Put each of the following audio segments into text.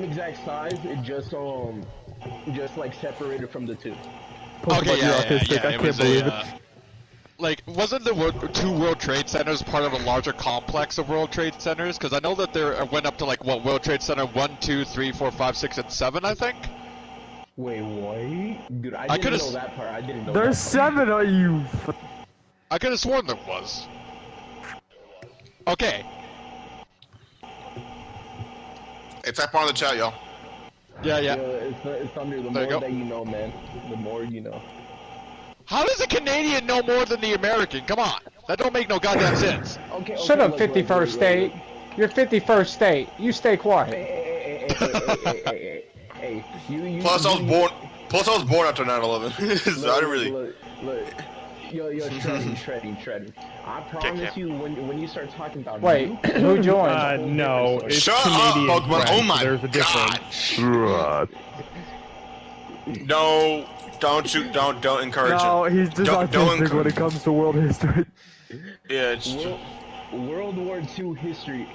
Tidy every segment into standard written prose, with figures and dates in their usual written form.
exact size. It just like separated from the two. Okay, yeah. I can't believe it. Like, wasn't the two World Trade Centers part of a larger complex of World Trade Centers? Because I know that there went up to like what World Trade Center 1, 2, 3, 4, 5, 6, and 7, I think. Wait, what? Dude, I didn't know that part. I didn't know. There's that part. 7 of you. I could have sworn there was. Okay. Hey, tap on the chat, y'all. Yeah. It's under the more that you know, man. The more you know. How does a Canadian know more than the American? Come on. That don't make no goddamn sense. Okay, Shut up, 51st state. You're 51st state. You stay quiet. Hey. Plus, I was born after 9/11. So I didn't really. Look. Yo, shredding. I promise you, when you start talking about who joined? No, it's Shut Canadian up, Pokemon. Oh my There's a difference. No, don't encourage him. No, he's just autistic when it comes to world history. Yeah, it's World War II history.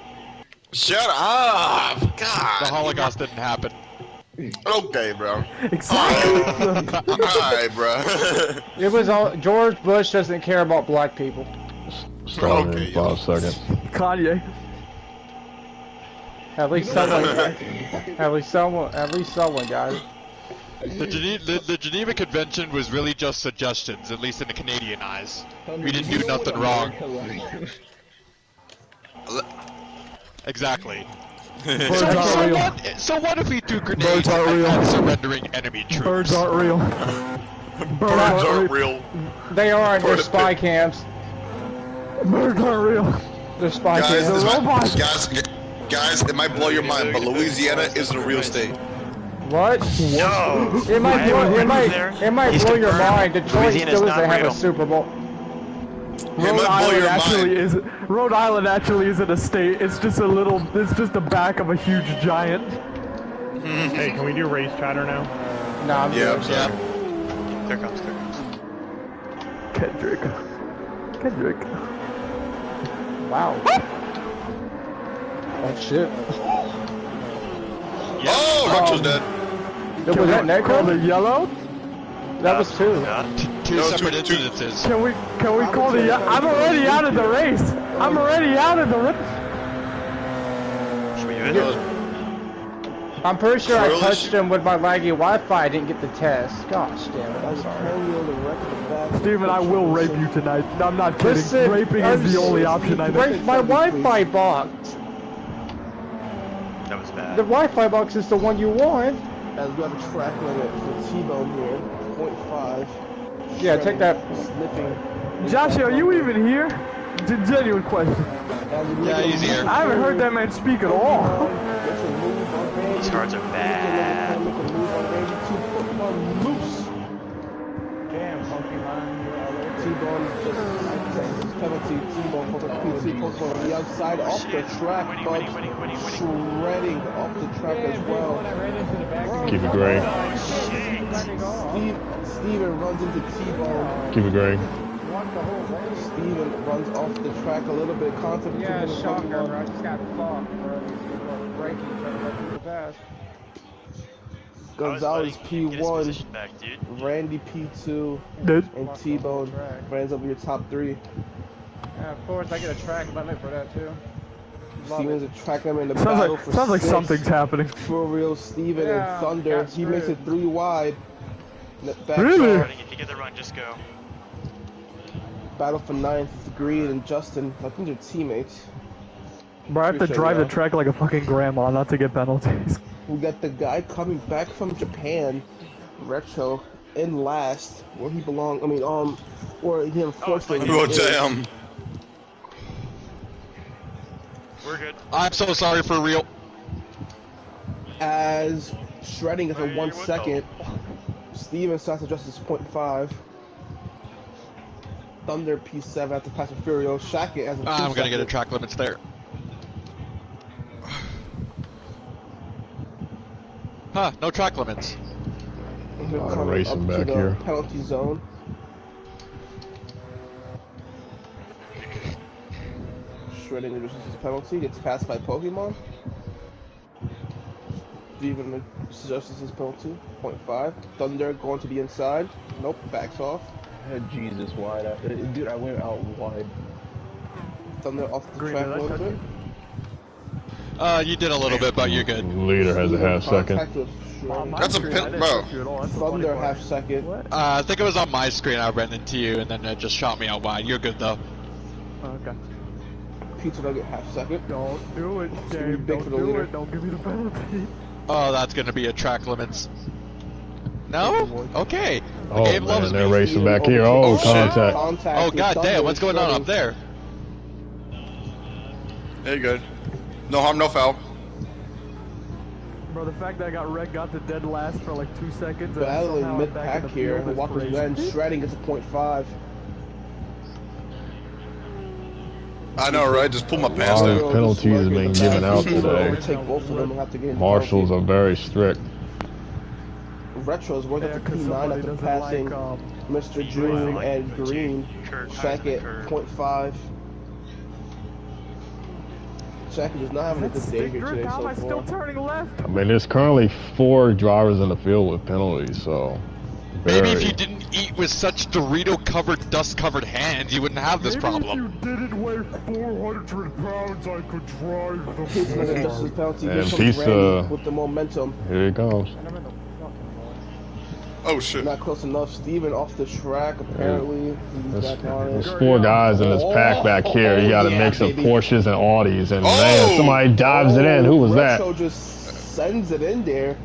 Shut up! God. The Holocaust didn't happen. Okay, bro. Exactly. Alright, bro. It was all George Bush doesn't care about black people. Starting in 5 seconds. Kanye. At least someone, guys. The Geneva Convention was really just suggestions, at least in the Canadian eyes. We didn't do nothing wrong. Exactly. So what if we threw grenades at surrendering enemy troops? Birds aren't real. Birds aren't real. They are. They're spy camps. Birds aren't real. They're spy camps. Guys, it might blow your mind, but Louisiana isn't a real state. What? No. It might blow your mind. Detroit still doesn't have a Super Bowl. Rhode Island actually isn't a state. It's just the back of a huge giant. Hey, can we do race chatter now? No, I'm good. There comes. Kendrick. Wow. Oh shit. Oh, Rachel's dead. Was that Necro? The yellow? That was two. Two separate incidences. Can we call the? I'm already out of the race. Should we even? I'm pretty sure I touched him with my laggy Wi-Fi. I didn't get the test. Gosh damn it! I'm sorry. Steven, I will rape you tonight. I'm not kidding. Listen, raping is the only option I know. My Wi-Fi box. That was bad. The Wi-Fi box is the one you want. As we have a track limit for T-Bone here, 0.5. Yeah, take that. Josh, are you even here? Genuine question. Yeah, he's here. I haven't heard that man speak at all. These cards are bad. Damn, Pokemon. T-Bone just penalty. T-Bone Pokemon on the outside, off the track, but shredding off the track as well. Keep it gray. Steven runs into T-Bone. Keep it gray. Steven runs off the track a little bit. Contact Yeah, shocker, bro. I just got fucked, bro. Breaking, trying to pass. Gonzalez P1, back, Randy P2, and T-Bone runs over your top 3. Yeah, of course, I get a track limit for that too. Steven's a track limit in the battle for sounds like 6. something's happening. For real, Steven and Thunder. He makes it 3 wide. Really? If you get the run, just go. Battle for 9th, Green and Justin. I think they're teammates. Bro, I have to drive the track like a fucking grandma not to get penalties. We got the guy coming back from Japan, Retro, in last, where he belonged. I mean, where he unfortunately. Oh, damn. We're good. I'm so sorry for real. As shredding is a 1 second. Steven starts to adjust his 0.5. Thunder P7 after pass with Furio. Shacket as a 2 I'm gonna get a track limits there. Huh, no track limits. Racing back here. Penalty zone. Shredding reduces his penalty. Gets passed by Pokemon. Steven adjusts his penalty. 0.5. Thunder going to the inside. Nope, backs off. Jesus, wide. Dude, I went out wide. Thunder off the track a little bit. You did a little bit, but you're good. Leader has a half second. That's a pit, bro. Thunder half second. I think it was on my screen I ran into you, and then it just shot me out wide. You're good, though. Okay. Pizza Nugget half second. Don't do it, James. Don't do it. Don't give me the penalty. Oh, that's gonna be a track limits. No? Okay. The Oh game loves man, they're me. racing back here. Oh, contact. Oh god damn, what's going on up there? There you go. No harm, no foul. Bro, the fact that I got the dead last for like 2 seconds. Battling mid-pack here. Walker's Glen shredding is a 0.5. I know, right? Just pull my pants All down. these penalties are being given out today. Take both of them and have to get Marshals are very strict. Retro's worth up to P9 after passing Mr. June and Green. Sackett 0.5. Sackett is not having a good day here today so far. Still turning left. I mean, there's currently 4 drivers in the field with penalties, so. Maybe if you didn't eat with such Dorito-covered, dust-covered hands, you wouldn't have this problem. If you didn't weigh 400 pounds, I could drive the car. And pizza. With the momentum. Here he comes. Oh shit. Not close enough. Steven off the track, apparently. There's 4 guys in this pack back here. You got a mix of Porsches and Audis. And man, somebody dives it in. Who was that? Retro just sends it in there.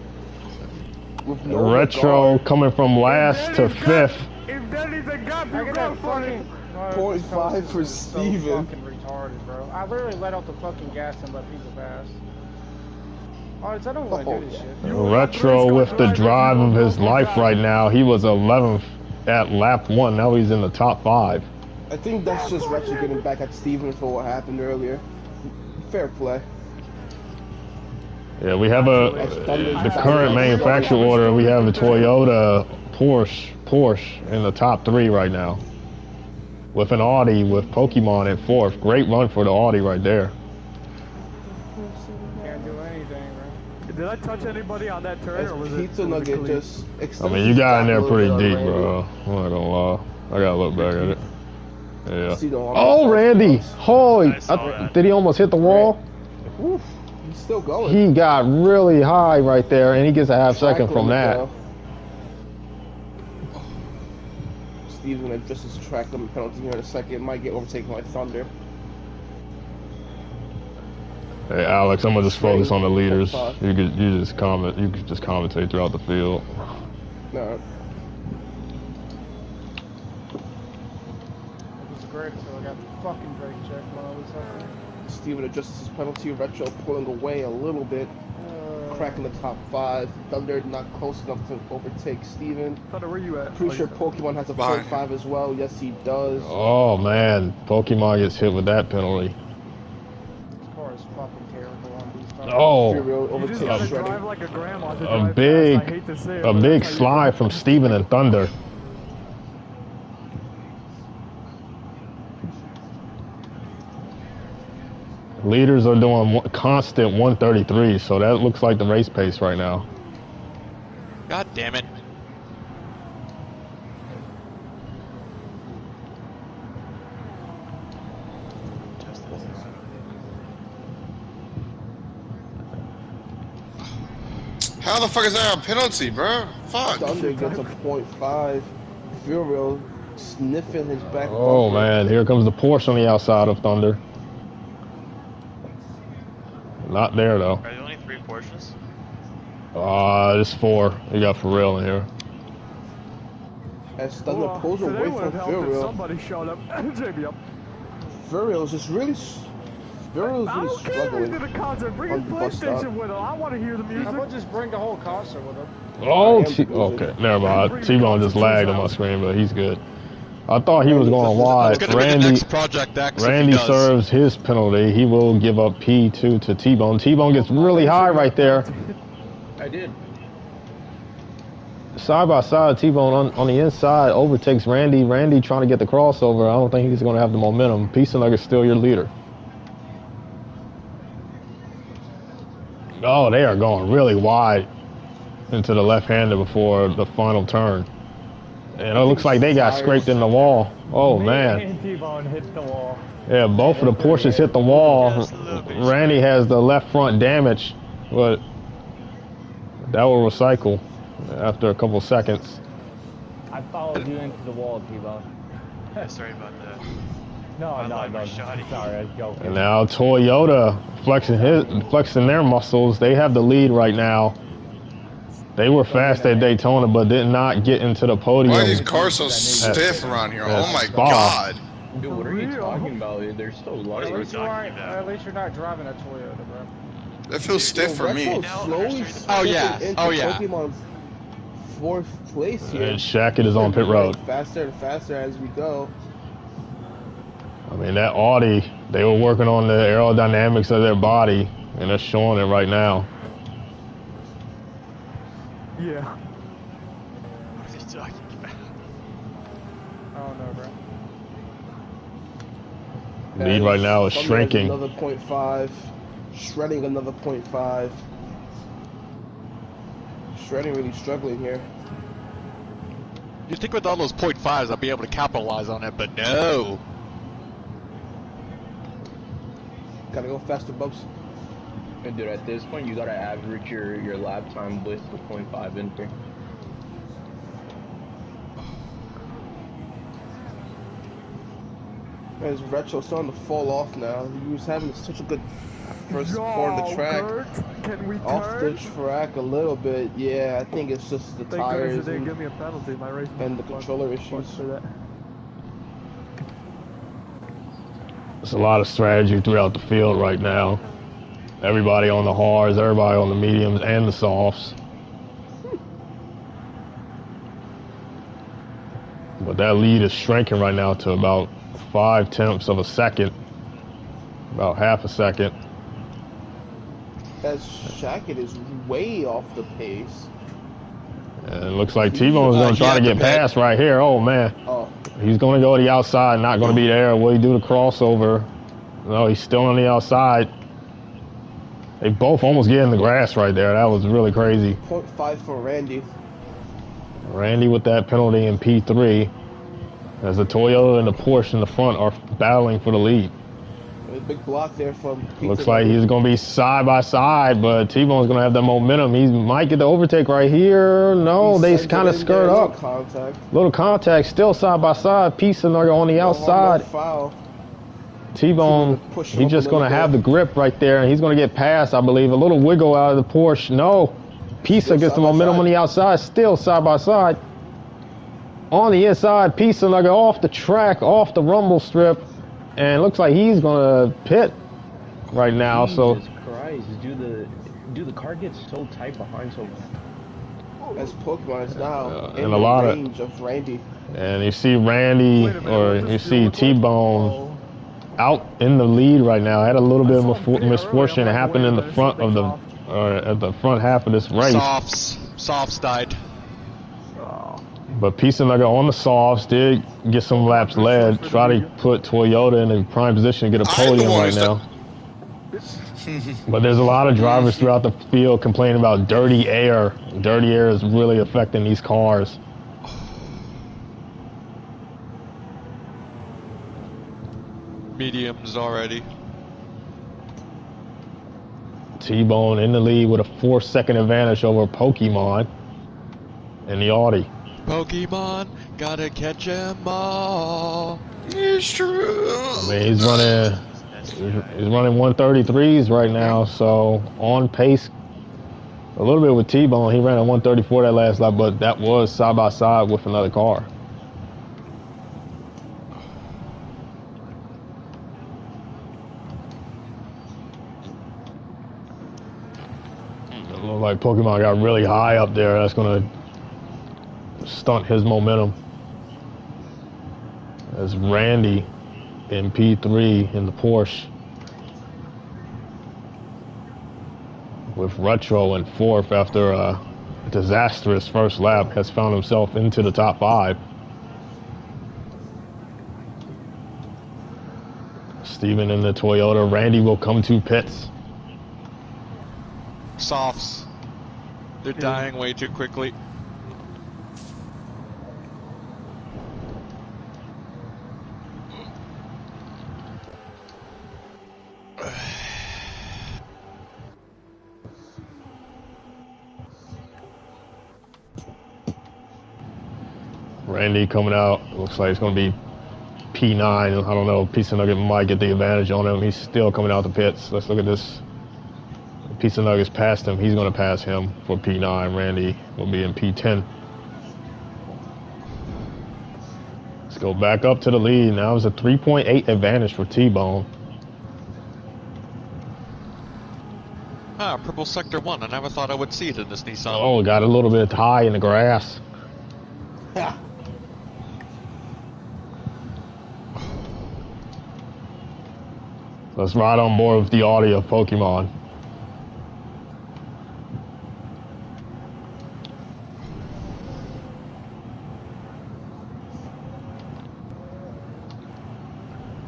No Retro coming from last to 5th. If Denny's a gap, you go fucking 0.5 for Steven. Fucking retarded, bro. I literally let out the fucking gas and let people pass. I don't want to do this shit. Retro with the drive of his life right now. He was 11th at lap 1. Now he's in the top 5. I think that's just Retro getting back at Steven for what happened earlier. Fair play. Yeah, we have the current manufacturer order. We have the Toyota Porsche in the top 3 right now, with an Audi with Pokemon at 4th. Great run for the Audi right there. Can't do anything, bro. Did I touch anybody on that turn, or was it? Pizza Nugget just. I mean, you got in there pretty deep, bro. I'm not gonna lie. I gotta look back at it. Yeah. Oh, Randy! Holy! Did he almost hit the wall? Oof. He's still going. He got really high right there, and he gets a half second from that. Steve's gonna adjust his track limit penalty here in a second. Might get overtaken by Thunder. Hey Alex, I'm gonna just focus on the leaders. You could just commentate throughout the field. No. It was great until I got the fucking brake check while I was up there. Steven adjusts his penalty. Retro pulling away a little bit. Cracking the top 5. Thunder not close enough to overtake Steven. Thunder, where you at? Pretty sure Pokemon has a 0.5 as well. Yes, he does. Oh man, Pokemon gets hit with that penalty. This car is fucking terrible on these tires. Oh, a big slide from Steven and Thunder. Leaders are doing constant 133, so that looks like the race pace right now. God damn it. How the fuck is that a penalty, bro? Fuck. Thunder gets a 0.5. Furio sniffing his back. Oh man, here comes the Porsche on the outside of Thunder. Not there though. Are there only 3 Porsches? There's 4. You got for real in here. As Thunder pulls away from Furio. Somebody showed up. JB up. Furio's just really. Furio's really struggling. To the concert. Bring his PlayStation with him. I want to hear the music. How about just bring the whole concert with him? Oh, okay. Never mind. T-Bone just lagged on my screen, but he's good. I thought he was going wide. Randy serves his penalty. He will give up P2 to T-Bone. T-Bone gets really high right there. I did. Side by side, T-Bone on the inside overtakes Randy. Randy trying to get the crossover. I don't think he's going to have the momentum. Pizza Nugget's still your leader. Oh, they are going really wide into the left-hander before the final turn. And it looks like they got scraped in the wall. Oh, man. T-Bone hit the wall. Yeah, both of the Porsches hit the wall. Randy has the left front damage, but that will recycle after a couple seconds. I followed you into the wall, T-Bone. Yeah, sorry about that. No, sorry, I was joking. And now Toyota flexing their muscles. They have the lead right now. They were fast at Daytona, but did not get into the podium. Why are these cars so stiff around here? Oh my god. Dude, what are you talking about? They're so light. At least you're not driving a Toyota, bro. That feels stiff for me. Oh yeah, oh yeah. Pokemon's 4th place here. And Shackett is on pit road. Faster and faster as we go. I mean, that Audi, they were working on the aerodynamics of their body, and they're showing it right now. Yeah. What are you talking about? I don't know, bro. Lead right now is shrinking. Another 0.5. Shredding another 0.5. Shredding really struggling here. You think with all those 0.5s I'll be able to capitalize on it, but no. Gotta go faster, Bubs. And dude, at this point, you gotta average your lap time with the 0.5 in there. As Retro's starting to fall off now. He was having such a good first part of the track. Can we off the track a little bit. Yeah, I think it's just the tires and, give me a penalty. My race and the controller issues. There's a lot of strategy throughout the field right now. Everybody on the hards, everybody on the mediums and the softs. But that lead is shrinking right now to about 0.5 of a second. About half a second. As Shackett is way off the pace. And it looks like T-Bone's going to try to get past right here. Oh, man. Oh. He's going to go to the outside, not going to be there. Will he do the crossover? No, he's still on the outside. They both almost get in the grass right there. That was really crazy. 0.5 for Randy. Randy with that penalty in P3. As the Toyota and the Porsche in the front are battling for the lead. A big block there from P3. Looks like he's going to be side by side, but T-Bone's going to have that momentum. He might get the overtake right here. No, they kind of skirt up. Little contact, still side by side. Piece-Nugget on the outside. Foul. T-Bone, he's just going to have the grip right there, and he's going to get past, I believe. A little wiggle out of the Porsche. No. Pisa gets the momentum on the outside, still side by side. On the inside, Piece-Nugget off the track, off the rumble strip, and it looks like he's going to pit right now. Jesus Christ, dude, the car gets so tight behind so as Pokemon is now in and the a lot range of Randy. And you see Randy, or you see T-Bone out in the lead right now. Had a little bit of misfortune happened in the front of the, at the front half of this race. Softs died. But Piece-Nugget on the softs did get some laps led. Try to put Toyota in a prime position to get a podium right now. But there's a lot of drivers throughout the field complaining about dirty air. Dirty air is really affecting these cars. Mediums already. T-Bone in the lead with a 4-second advantage over Pokemon and the Audi. Pokemon, gotta catch 'em all. It's true. I mean, he's running 133s right now, so on pace a little bit with T-Bone. He ran a 134 that last lap, but that was side by side with another car. It looked like Pokemon got really high up there. That's going to stunt his momentum. As Randy in P3 in the Porsche, with Retro in 4th after a disastrous first lap, has found himself into the top 5. Steven in the Toyota. Randy will come to pits. softs. They're dying way too quickly. Randy coming out. Looks like it's going to be P9. I don't know. Pizza Nugget might get the advantage on him. He's still coming out the pits. Let's look at this. Pizza Nugget's passed him. He's going to pass him for P9. Randy will be in P10. Let's go back up to the lead. Now it's a 3.8 advantage for T-Bone. Ah, purple sector 1. I never thought I would see it in this Nissan. Oh, got a little bit high in the grass. Yeah. Let's ride on board with the audio of Pokemon.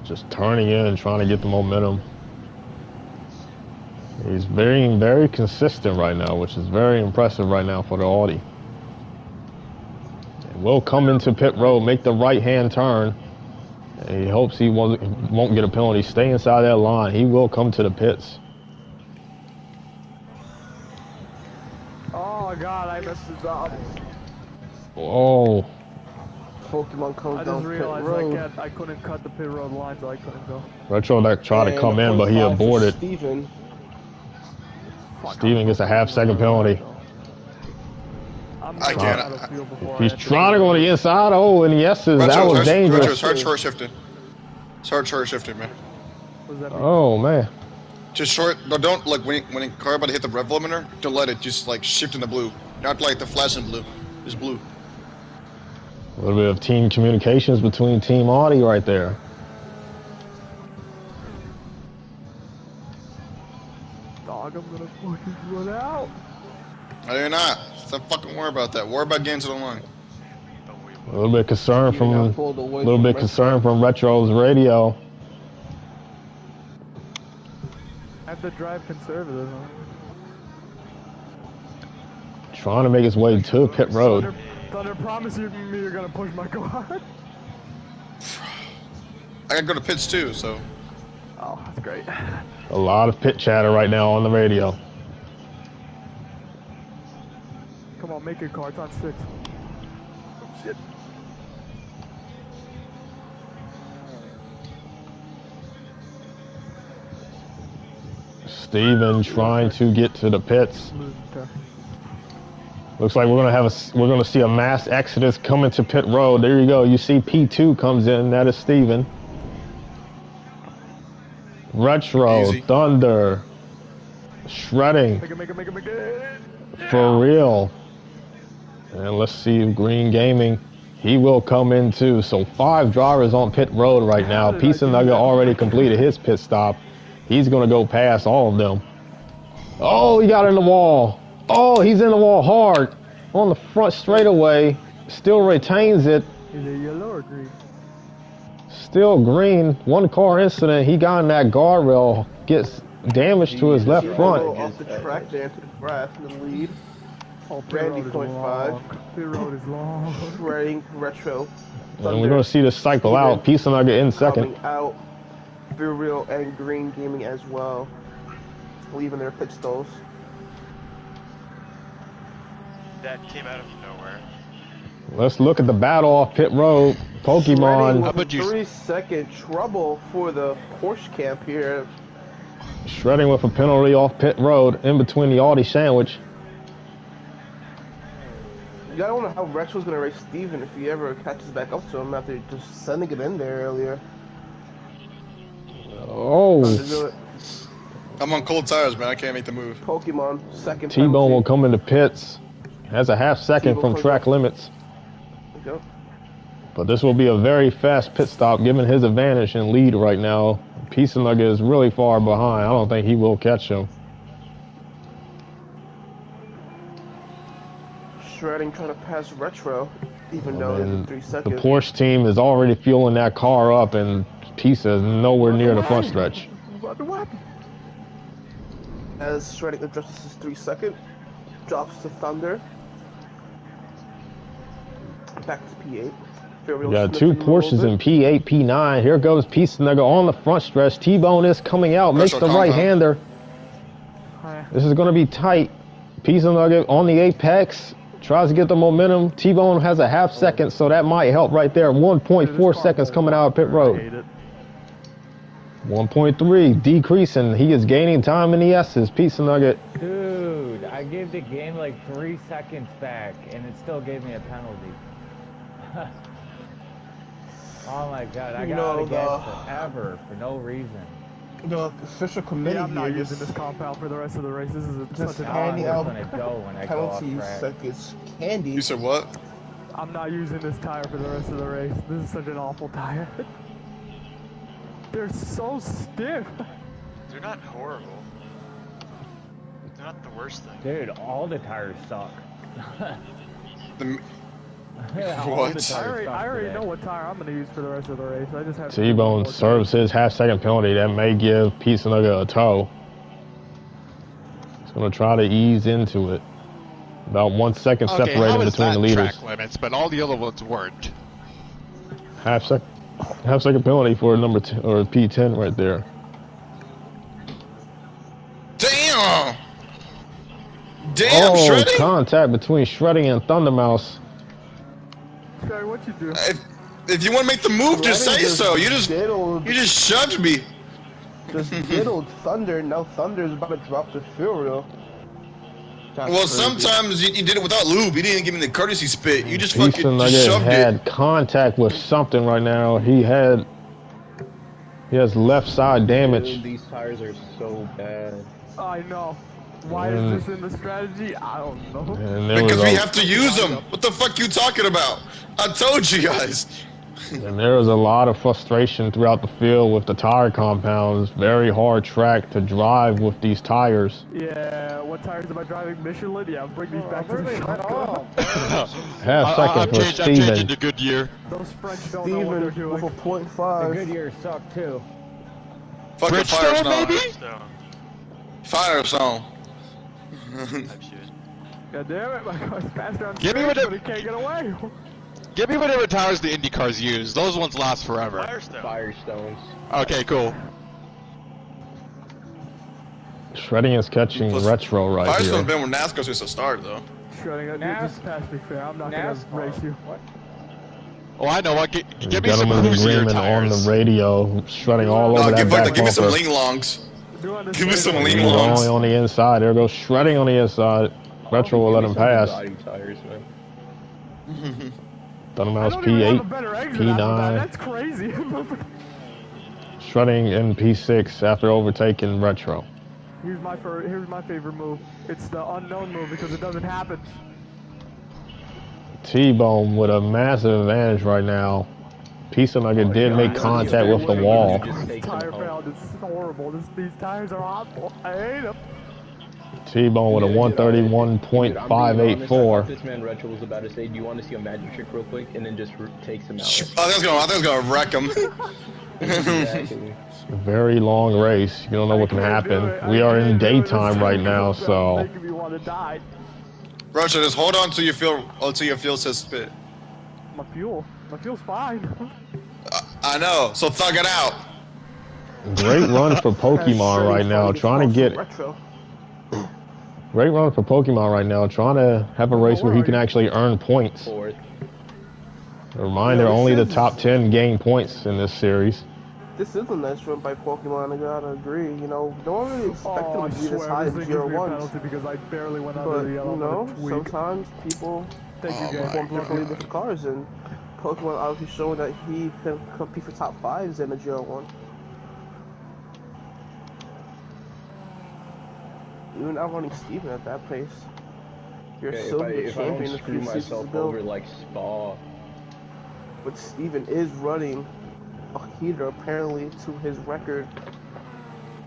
Just turning in and trying to get the momentum. He's very, very consistent right now, which is very impressive right now for the Audi. And will come into pit road, make the right-hand turn. And he hopes he won't get a penalty. Stay inside that line. He will come to the pits. Oh God, I messed this up. Oh. Pokemon comes down pit road. I just realized I couldn't cut the pit road line, so I couldn't go. Retro tried to come in, but he aborted. Steven Gets a half-second penalty. He's trying to go to the inside. Oh, and yeses, that was dangerous. Hard short shifting. Hard short shifting, man. What does that mean? Oh man. Just short. No, don't like when a car about to hit the rev limiter. Don't let it just like shift in the blue. Not like the flash in blue. It's blue. A little bit of team communications between Team Audi right there. Dog, I'm gonna fucking run out. No, you're not. Don't fucking worry about that. Worry about gains on the line. A little bit concerned from Retro's radio. I have to drive conservative. Huh? Trying to make his way to pit road. Thunder, promise you me you're gonna push my car. I gotta go to pits too, so. Oh, that's great. A lot of pit chatter right now on the radio. Come on, make it, car. It's on 6. Oh, shit. Steven trying to get to the pits. Looks like we're gonna see a mass exodus coming to pit road. There you go. You see P2 comes in. That is Steven. Retro, easy. Thunder, shredding. Make it. For real. And let's see if Green Gaming, he will come in too. So 5 drivers on pit road right now. Pizza Nugget already completed his pit stop. He's gonna go past all of them. Oh, he got in the wall. Oh, he's in the wall hard on the front straightaway. Still retains it. Is it yellow or green? Still green. 1 car incident. He got in that guardrail. Gets damage to his left front. Off the track there to the grass in the lead. Randy 0.5. Pit road is long. Shredding Retro. And we're going to see this cycle out. Pizza Nugget in second. Coming out. Real and Green Gaming as well. Leaving their pit stalls. That came out of nowhere. Let's look at the battle off pit road. Pokemon. How about 3-second trouble for the Porsche camp here. Shredding with a penalty off pit road in between the Audi sandwich. I don't know how Retro's gonna race Steven if he ever catches back up to him after just sending it in there earlier. Oh. I'm on cold tires, man. I can't make the move. Pokemon, second. T-Bone will come into pits. Has a half-second from track limits. There you go. But this will be a very fast pit stop, given his advantage and lead right now. Pizza Nugget is really far behind. I don't think he will catch him. Shredding trying to pass Retro, even though it's 3 seconds. The Porsche team is already fueling that car up, and Pizza is nowhere near the front stretch. As as Shredding adjusts his 3 second, drops to Thunder. Back to P8. We got 2 Porsches in P8, P9. Here goes Pizza Nugget on the front stretch. T-Bone is coming out, makes the right-hander. This is going to be tight. Pizza Nugget on the apex, tries to get the momentum. T-Bone has a half second, so that might help right there. 1.4 seconds coming out of pit road. 1.3 decreasing. He is gaining time in the S's. Pizza Nugget. Dude, I gave the game like 3 seconds back, and it still gave me a penalty. Oh my god, I got to get forever for no reason. The official committee I'm not using this compound for the rest of the race. This is just handing out penalties like it's candy. You said what? I'm not using this tire for the rest of the race. This is such an awful tire. They're so stiff. They're not horrible. They're not the worst thing. Dude, all the tires suck. What? I already know what tire I'm going to use for the rest of the race. I just have T-Bone serves his half-second penalty. That may give Pizza Nugget a tow. He's going to try to ease into it. About 1 second separated between the leaders. Track limits, but all the other ones weren't. Half-second penalty for number 10 or P10 right there. Damn! Oh, Shredding? Contact between Shredding and Thundermouse. Sorry, what you do? If you want to make the move, just say so. You just shoved me. Just diddled Thunder. Now Thunder's about to drop the Furio. Well, sometimes you did it without lube. You didn't give me the courtesy spit. You just Pizza fucking Nugget shoved had contact with something right now. He has left side damage. Dude, these tires are so bad. I know. Why is this in the strategy? I don't know. Because we have to use them. What the fuck you talking about? I told you guys. And there was a lot of frustration throughout the field with the tire compounds. Very hard track to drive with these tires. Yeah, what tires am I driving? Michelin? Yeah, bring these back to the shop. Half second for Steven. I'm changing to Goodyear. Those French don't know what they're doing. With a 0.5. The Goodyear suck too. Fucking Firestone, baby? Firestone. God damn it, my car's faster on Give me but he can't get away. Give me whatever tires the Indy cars use. Those ones last forever. Firestones. Okay, cool. Shredding is catching retro right Firestone's here. been with NASCAR since the start, though. Shredding, just pass me fair. I'm not going to race you. What? Oh, I know what. Give me some Gentleman's agreement on the radio, Shredding all over that back give me some bumper. Ling Longs. Give me some Ling Only Longs. on the inside. There goes Shredding on the inside. Retro will let him pass. Tires, man. Thundermouse P8, P9. That's crazy. Shredding in P6 after overtaking Retro. Here's my favorite move. It's the unknown move because it doesn't happen. T-Bone with a massive advantage right now. Pizza Nugget did make contact with the wall. Tire foul, this is horrible. These tires are awful. I hate them. T-Bone with a 131.584. This man Retro was about to say, do you want to see a magic trick real quick? And then just takes him out. I think it's gonna wreck him. Exactly. Very long race. You don't know what can happen. We are in daytime right now, so. Making me want to die. Roger, just hold on until your fuel says spit. My fuel's fine. I know, so thug it out. Great run for Pokemon right now, trying to get. Great run for Pokemon right now, trying to have a race where he can actually earn points. A reminder, only the top 10 gain points in this series. This is a nice run by Pokemon, I gotta agree. You know, no one really expected him to be this high in GR1. Because I barely went but, you know, sometimes people perform differently with the cars, and Pokemon obviously showing that he can compete for top 5s in the GR1. Even outrunning Steven at that pace. You're still the champion of screw myself over like Spa. But Steven is running a heater apparently to his record.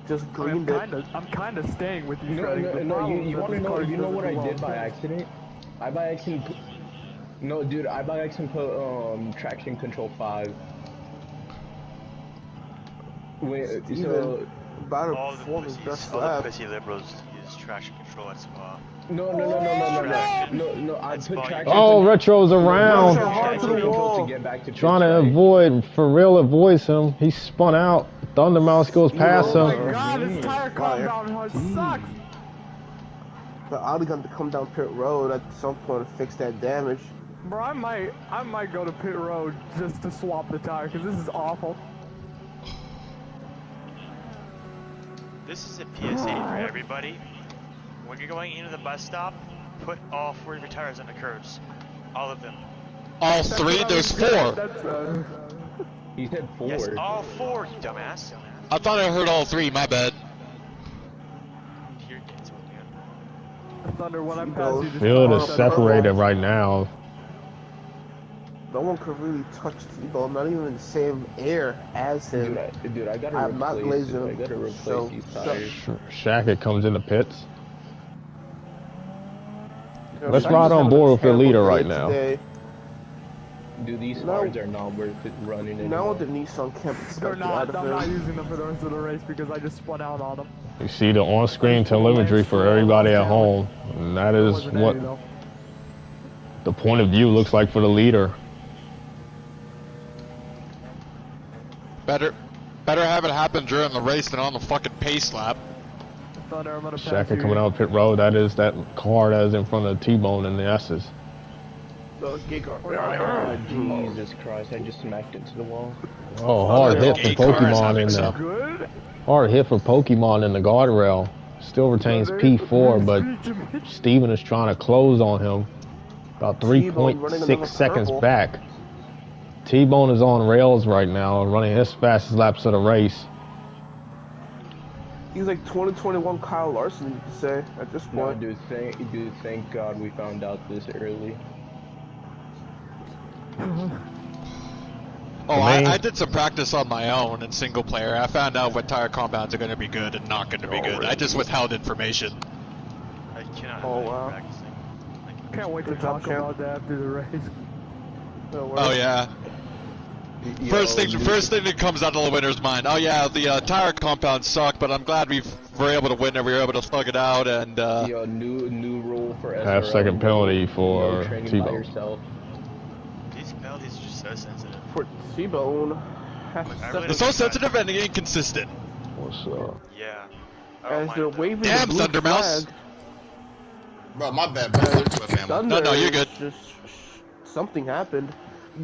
Just greened it. I'm kind of staying with you. No, you want to know? You know what I did by accident? I by accident. No, dude, I by accident put traction control 5. Wait, so. Better performance, best lap. Liberals use traction control at Spa. No. I put traction. Oh, Retro's around. Trying to avoid, for real, avoids him. He spun out. Thundermouse goes past him. Oh my god, this tire compound sucks. But I'd going to come down pit road at some point to fix that damage. Bro, I might go to pit road just to swap the tire because this is awful. This is a PSA for everybody. When you're going into the bus stop, put all 4 of your tires on the curbs. All of them. All 3? There's 4. He said 4. Yes, all 4, you dumbass. I thought I heard all 3, my bad. Thunder, when I pass you, Field is separated right now. No one could really touch T-Bone, not even in the same air as him. Dude, I gotta I'm not glazing him. I gotta replace these tires. Shackett comes in the pits. Let's ride on board with the leader right now. Dude, these cards are not worth it running anymore. Now the Nissan can't be They're not. I'm not using them for the rest of the race because I just spun out on them. You see the on-screen telemetry for everybody at home, and that is what the point of view looks like for the leader. Better have it happen during the race than on the fucking pace lap. Thunder, I'm gonna pass Shackett you. coming out pit road. That is that car that is in front of T-Bone and the S's. Jesus Christ, I just smacked into the wall. Oh, hard hit for Pokemon in the hard hit for Pokemon in the guardrail. Still retains P4, but Steven is trying to close on him. About 3.6 seconds back. T-Bone is on rails right now, running his fastest laps of the race. He's like 2021 Kyle Larson, you could say, at this point. No, dude, thank God we found out this early. Oh, I did some practice on my own in single player. I found out what tire compounds are going to be good and not going to be good. Really? I just withheld information. I cannot practicing. Can't wait to talk about that after the race. Oh yeah. First thing that comes out of the winner's mind. Oh yeah, the tire compounds suck, but I'm glad we were able to win and we were able to slug it out. And new rule for S1R3. Half-second penalty for T-Bone. These penalties are just so sensitive. For T-Bone, they're so sensitive and inconsistent. What's up? Yeah. As they're waving Damn, the blue Thundermouse. flag. Bro, my bad, bro. No, you're good. Just something happened.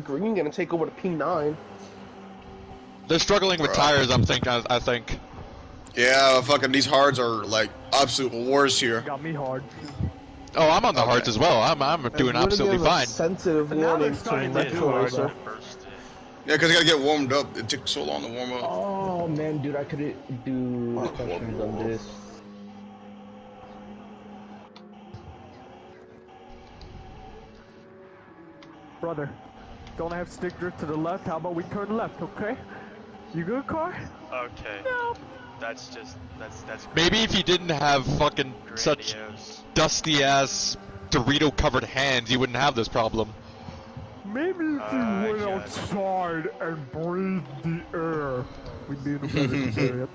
Green gonna take over the P9. They're struggling with tires, I think. Yeah, fucking these hards are like absolute wars here. Got me hard. Oh, I'm on the hards as well. I'm doing absolutely fine. Sensitive warning to Retro Racer. Yeah, because I gotta get warmed up. It took so long to warm up. Oh man, dude, I could do questions on this. Brother, don't I have stick drift to the left? How about we turn left, okay? You good, car? Okay. No. That's great. Maybe if you didn't have fucking such dusty ass Dorito covered hands, you wouldn't have this problem. Maybe if you went outside and breathed the air, we'd be in a better area.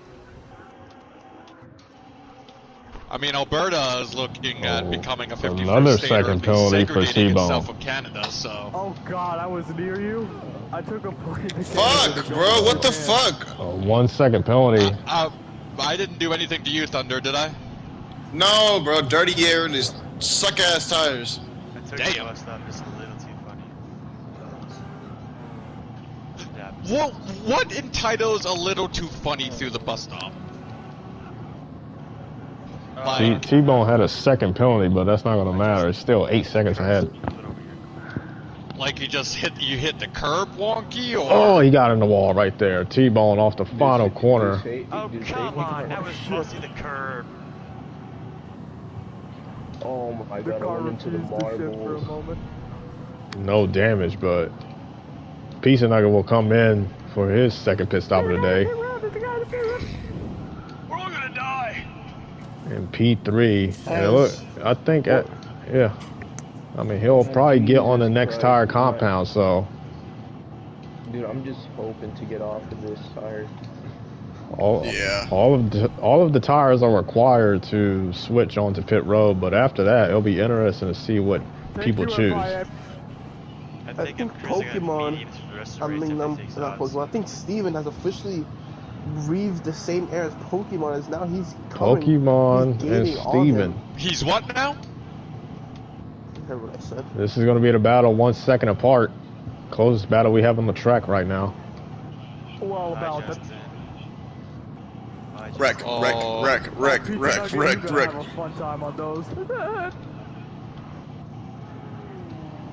I mean, Alberta is looking at becoming a 51st Another state, second penalty for T-Bone. itself from Canada, so. Oh God, I was near you. I took a plane to Fuck, bro, what the fuck? 1 second penalty. I didn't do anything to you, Thunder, did I? No, bro, dirty air and his suck-ass tires. Damn. Just a little too funny. What entitles a little too funny through the bus stop? T-Bone had a second penalty, but that's not gonna matter. It's still 8 seconds ahead. Like you hit the curb wonky, or? Oh, he got in the wall right there. T-Bone off the final corner. Oh come on, that was mostly the curb. Oh my God, I went into the marbles. No damage, but Pizza Nugget will come in for his second pit stop of the day. We're all gonna die. And P3, and look, I think, yeah. I mean, he'll probably get on the next tire compound, so. Dude, I'm just hoping to get off of this tire. All of the tires are required to switch onto pit road, but after that, it'll be interesting to see what people choose. I think Pokemon. I mean, not Pokemon. I think Steven has officially breathed the same air as Pokemon. As now he's coming. Pokemon and Steven. He's what now? You heard what I said. This is going to be the battle 1 second apart. Closest battle we have on the track right now. Well, about that. Wreck. Have a fun time on those.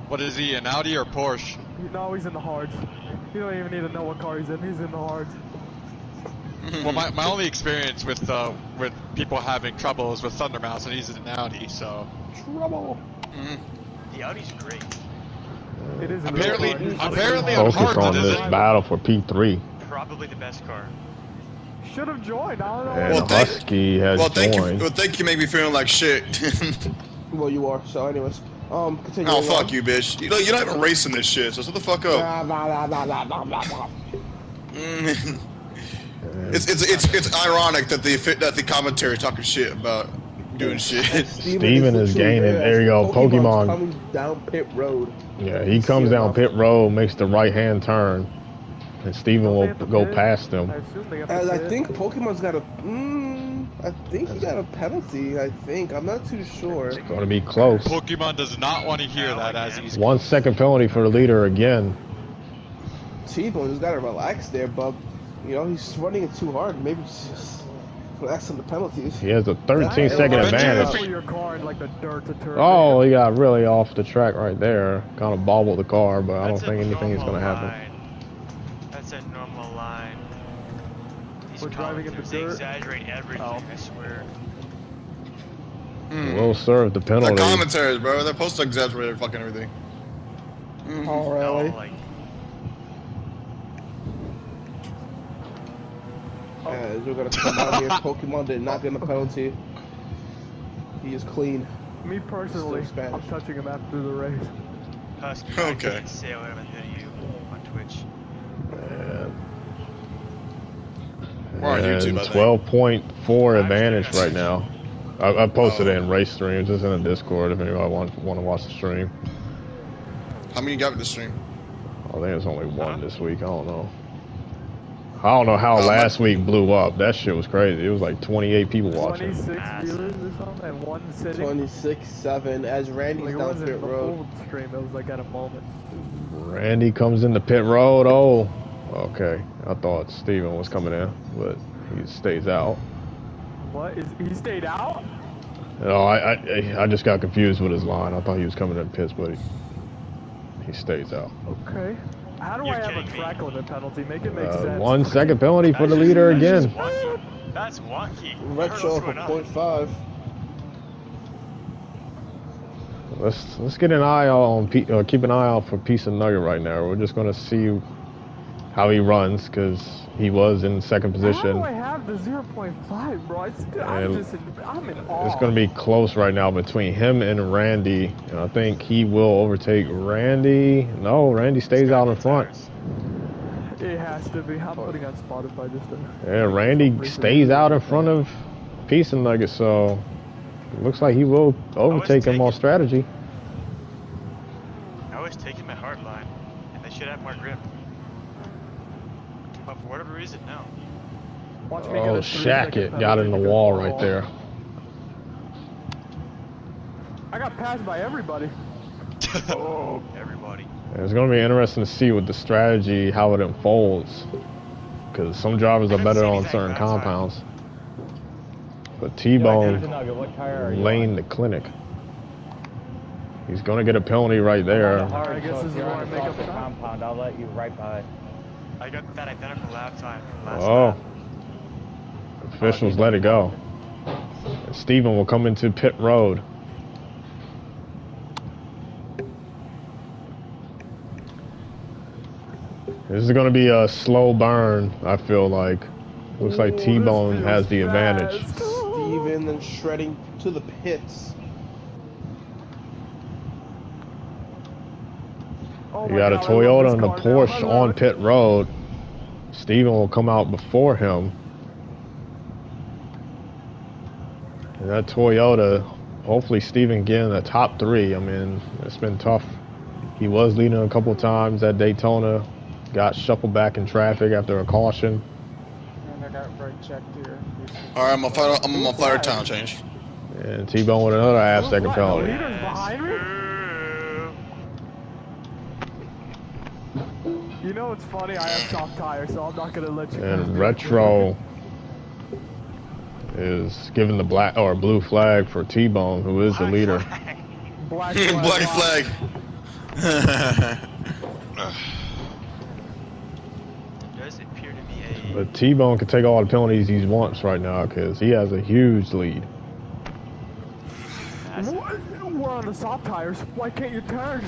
What is he, an Audi or Porsche? No, he's in the hards. You don't even need to know what car he's in. He's in the hards. Well, my only experience with people having trouble is with Thundermouse, and he's an Audi, so. Trouble. The Audi's great. It is. Apparently focus on this battle for P3. Probably the best car. Should have joined. I don't know. And Husky has joined. Thank you. Make me feeling like shit. Well, you are. So, anyways, continue. Oh, fuck you, bitch. You're not even racing this shit. So shut the fuck up. It's ironic that the commentary talking shit about doing shit. Steven is gaining. There you go. Pokemon coming down pit road. Yeah, he comes down pit road, makes the right hand turn, and Steven will go past him. I think Pokemon's got a. I think he got a penalty. I think I'm not too sure. It's going to be close. Pokemon does not want to hear that as he's 1 second penalty for the leader again. T-Bone's got to relax there, bub. You know, he's running it too hard. Maybe just relax on the penalties. He has a 13-second advantage. Oh, he got really off the track right there. Kind of bobbled the car, but I don't think anything is going to happen. That's a normal line. These We're driving in the dirt. Exaggerate everything, I swear. Will serve the penalty. The commentaries, bro. They're supposed to exaggerate fucking everything. Oh, really? As we're gonna come out here, Pokemon did not get a penalty. He is clean. Me personally, I'm touching him after the race. Husky, okay. I can't say what I'm to you on Twitch. We're on YouTube, 12.4 advantage right now. I posted it in race streams. It's in the Discord if anybody want to watch the stream. How many you got with the stream? I think it's only one this week. I don't know. I don't know how last week blew up. That shit was crazy. It was like 28 people watching. 26 viewers or something, and one sitting. 26-7 as Randy's down pit road. Stream. It was like at a moment. Randy comes into pit road. Oh, okay. I thought Steven was coming in, but he stays out. What? He stayed out? No, I just got confused with his line. I thought he was coming in pits, but he stays out. Okay. How do I have a track limit penalty? Make it make sense. 1 second penalty for the leader again. That's wonky. Retro for 0.5. Let's get an eye on keep an eye out for Peace and Nugget right now. We're just gonna see how he runs because he was in second position. How do I have the 0.5, bro? I'm in awe. It's gonna be close right now between him and Randy, and I think he will overtake Randy. No, Randy stays out in front. It has to be. I'm putting on Spotify just to... Yeah, Randy stays out in front of Peace and Nugget, so it looks like he will overtake him on strategy. I was taking my hard line, and they should have more grip. But for whatever reason, no. Watch me get a Shackett got in the wall right there. I got passed by everybody. Oh, everybody. It's going to be interesting to see with the strategy how it unfolds, because some drivers are better on certain compounds. But T-Bone lane the clinic. He's going to get a penalty right there. I guess this is where I make up the compound. I'll let you right by. I got that identical lap time from last lap. Officials let it go. And Steven will come into pit road. This is going to be a slow burn, I feel like. Looks like T-Bone has the advantage. Steven then shredding to the pits. You got a Toyota and a Porsche on pit road. Steven will come out before him. that Toyota, hopefully Steven get in the top 3. I mean, it's been tough. He was leading a couple times at Daytona, got shuffled back in traffic after a caution. And I got brake checked here. All right, I'm on my fire time change. And T-Bone with another half-second penalty. You know what's funny? I have soft tires, so I'm not gonna let you. And Retro is giving the black or blue flag for T-Bone, who is the leader. Black flag. Black flag. Does appear to be a. But T-Bone can take all the penalties he wants right now because he has a huge lead. We're on the soft tires. Why can't you turn?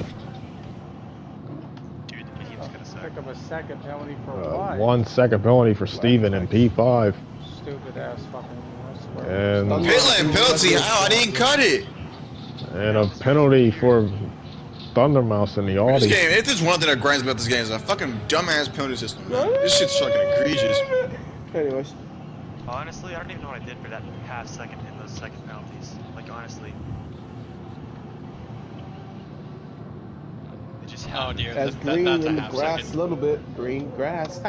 Dude, the medium's gonna suck. Pick up a second penalty for what? 1 second penalty for Steven in P5. Stupid ass fucking. And pit lane penalty. How I didn't cut it. And a penalty for Thundermouse in the Audi. This game, if there's one thing that grinds me about this game, is a fucking dumbass penalty system. This shit's fucking egregious. Anyways. Honestly, I don't even know what I did for that half second in those second penalties. Like, honestly. It just happened. Oh dear. As green that's in a the grass second. a little bit. Green grass.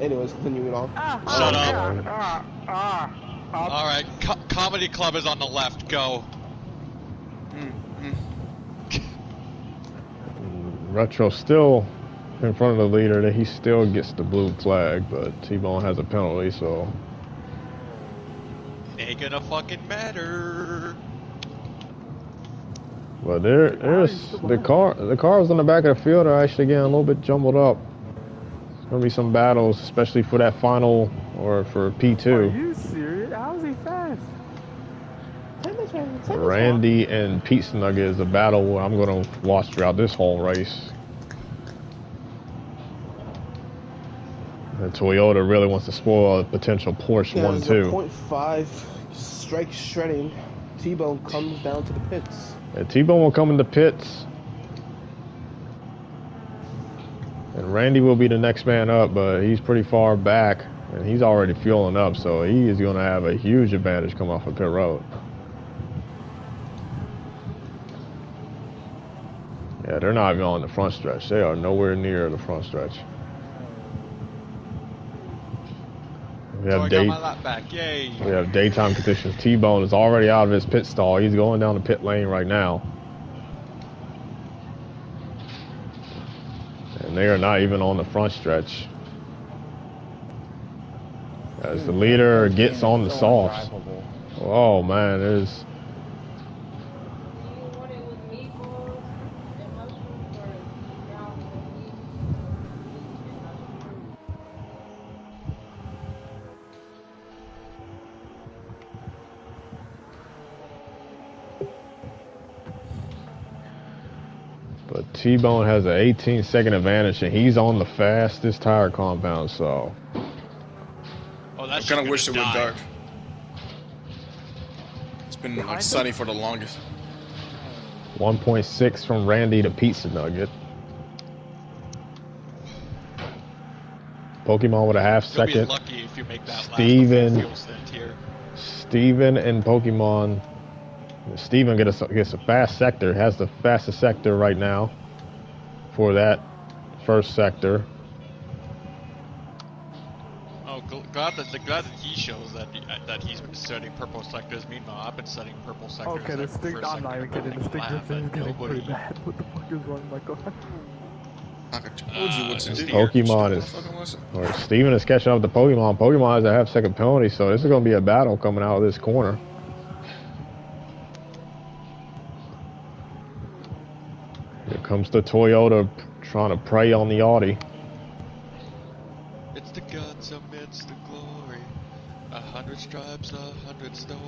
Anyways, continuing on. Shut up. Alright, Comedy Club is on the left. Go. Retro still in front of the leader. That he still gets the blue flag, but T-Bone has a penalty, so Ain't gonna fucking matter. Well, there's the cars on the back of the field are actually getting a little bit jumbled up. There's gonna be some battles, especially for that final or for P2. Are you serious? How is he fast? Randy and Pizza Nugget is a battle I'm gonna watch throughout this whole race. And Toyota really wants to spoil a potential Porsche 1-2. 0.5 strike shredding. T-Bone comes down to the pits. Yeah, T-Bone will come in the pits. And Randy will be the next man up, but he's pretty far back. And he's already fueling up, so he is going to have a huge advantage come off of pit road. Yeah, they're not even on the front stretch. They are nowhere near the front stretch. We have, got my lap back. Yay. We have daytime conditions. T-Bone is already out of his pit stall. He's going down the pit lane right now. And they are not even on the front stretch. As the leader gets on the softs. Oh man, there's... But T-Bone has an 18-second advantage, and he's on the fastest tire compound, so... Oh, I kind of wish it went dark. It's been like sunny for the longest. 1.6 from Randy to Pizza Nugget. Pokemon with a half second. You'll be lucky if you make that Steven and Pokemon. Steven gets a fast sector, has the fastest sector right now for that first sector. Oh, glad that he shows that he's been setting purple sectors. Meanwhile, I've been setting purple sectors. Okay, this thing, I'm not even kidding. This thing is getting pretty bad. What the fuck is wrong with my car? I told you what to do. Pokemon is, or Steven is catching up to Pokemon. Pokemon has a half-second penalty, so this is going to be a battle coming out of this corner. Here comes the Toyota trying to prey on the Audi. It's the guns amidst the glory, 100 stripes, 100 stories.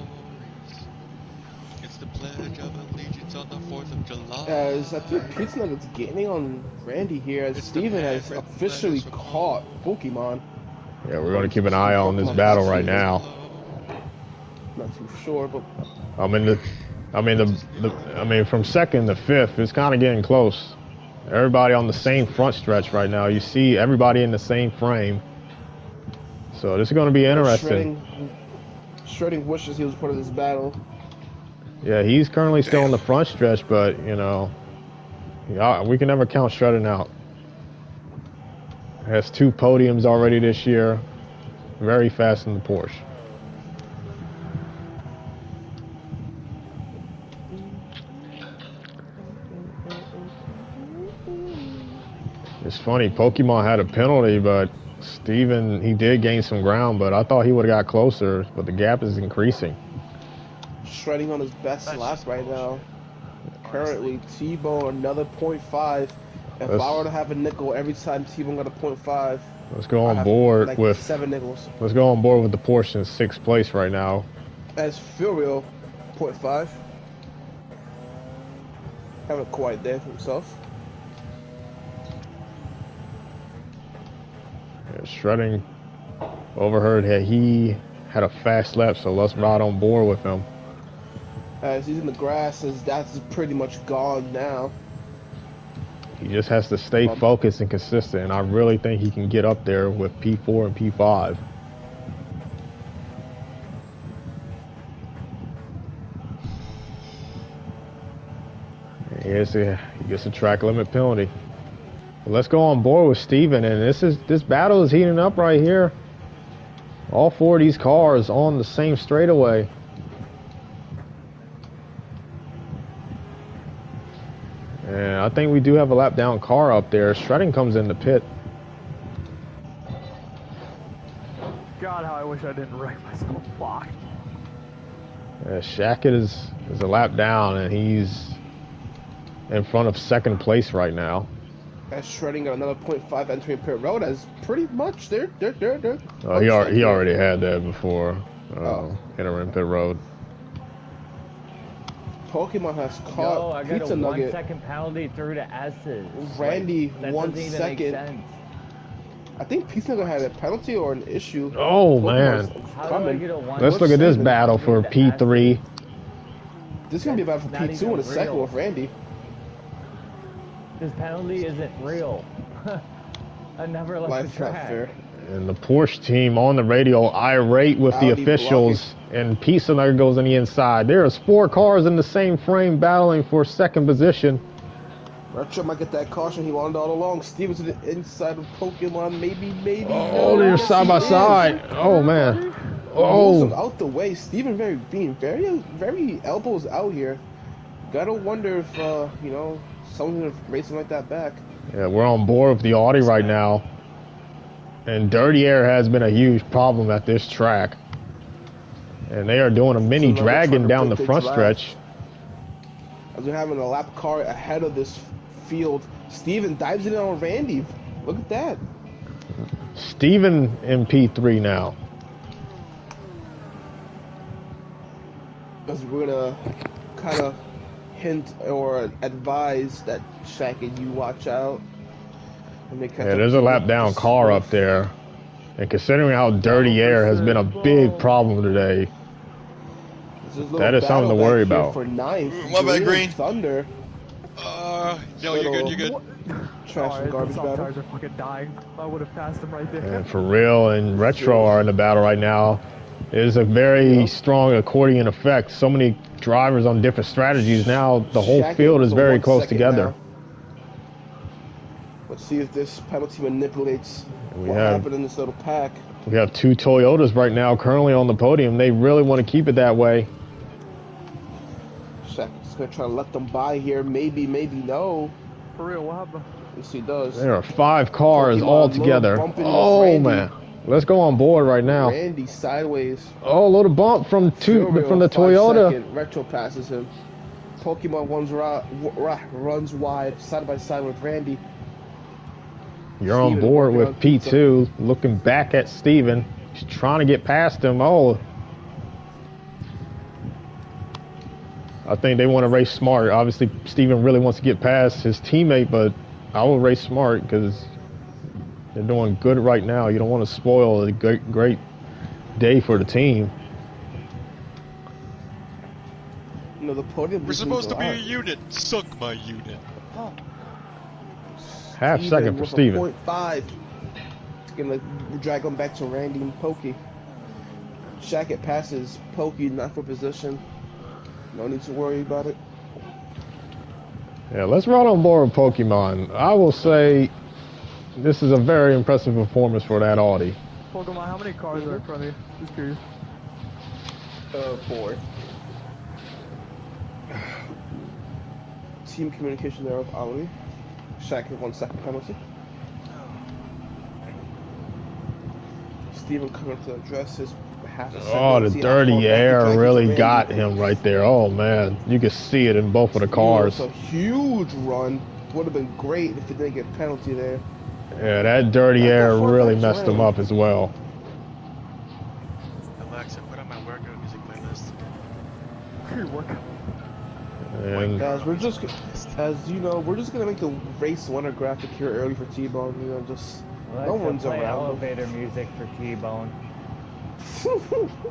It's the pledge of allegiance on the 4th of July. As I think Pizza Nugget's gaining on Randy here, as Steven has officially caught Pokemon. Yeah, we're going to keep an eye on this battle right now. Not too sure, but I mean, from second to fifth, it's kind of getting close. Everybody on the same front stretch right now. You see everybody in the same frame. So this is going to be interesting. Shredding wishes he was part of this battle. Yeah, he's currently still on the front stretch, but, you know, we can never count Shredding out. Has 2 podiums already this year. Very fast in the Porsche. It's funny, Pokemon had a penalty, but Steven, he did gain some ground, but I thought he would have got closer, but the gap is increasing. Shredding on his best lap right now. Currently, T-Bone another 0.5. If I were to have a nickel every time T-Bone got a 0.5, let's go on board like with 7 nickels. Let's go on board with the Porsche in 6th place right now. As Furio, 0.5. Having a quiet day for himself. Yeah, Shredding overheard that he had a fast lap, so let's ride on board with him. As he's in the grass, that's pretty much gone now. He just has to stay focused and consistent, and I really think he can get up there with P4 and P5. He gets a track limit penalty. But let's go on board with Steven, and this battle is heating up right here. All 4 of these cars on the same straightaway. And I think we do have a lap down car up there. Shredding comes in the pit. God, how I wish I didn't wreck myself. Fuck. Shackett is a lap down, and he's in front of 2nd place right now. As Shredding got another 0.5 entering pit road, as pretty much they're. He already had that before entering pit road. Pokemon has caught I got Pizza a Nugget. 1-second penalty through to S's. Randy, that 1 doesn't even second. make sense. I think Pizza Nugget had a penalty or an issue. Oh man! Let's look at this battle for P3. This is gonna be a battle for P2 in a second with Randy. This penalty isn't real. I never left the track. Not fair. And the Porsche team on the radio irate with the officials, and Pizza Nugget goes on the inside. There's 4 cars in the same frame battling for 2nd position. Retro might get that caution he wanted all along. Steven to the inside of Pokemon, maybe. Oh, they're side by side. Oh man. Oh, out the way. Steven being very elbows out here. Gotta wonder if you know, someone's gonna race him like that back. Yeah, we're on board with the Audi right now. And dirty air has been a huge problem at this track. And they are doing a mini dragon down the front stretch. As we're having a lap car ahead of this field. Steven dives in on Randy. Look at that. Steven in P3 now. As we're gonna kind of hint or advise that Shaq and you watch out. Yeah, there's a lap down car up there. And considering how dirty air has been a big problem today, that is something to worry about. For 9th, my bad, Green. Thunder. No, you're good. Trash and garbage battle. Tires are fucking dying. I would have passed them right there. And For Real and Retro are in the battle right now. It is a very strong accordion effect. So many drivers on different strategies. Now the whole field is very close together. Let's see if this penalty manipulates what happened in this little pack. We have 2 Toyotas right now currently on the podium. They really want to keep it that way. Shaq's gonna try to let them by here. Maybe no. For real, what happened? Yes, he does. There are 5 cars all together. Oh man, let's go on board right now. Randy sideways. Oh, a little bump from the Toyota. Second. Retro passes him. Pokemon runs wide, side by side with Randy. You're on board with P2, looking back at Steven. He's trying to get past him. Oh. I think they want to race smart. Obviously, Steven really wants to get past his teammate, but I will race smart because they're doing good right now. You don't want to spoil a great day for the team. You know, the podium. We're supposed to be a unit. Suck my unit. Oh. Half second for Steven. 0.5. It's gonna drag him back to Randy and Pokey. Shackett passes Pokey, not for position. No need to worry about it. Yeah, let's run on board with Pokemon. I will say this is a very impressive performance for that Audi. Pokemon, how many cars are in front of you? Just curious. 4. Team communication there of Audi. Shackett 1 second penalty. Steven coming to address his half a second. Oh, the dirty air really got him right there. Oh man, you could see it in both of the cars. It's a huge run. Would have been great if it didn't get a penalty there. Yeah, that dirty air really messed him up as well. Alexa, put on my workout music playlist. And guys, we're just, as you know, we're just gonna make the race winner graphic here early for T-Bone. You know, just no one's play around. Elevator music for T-Bone.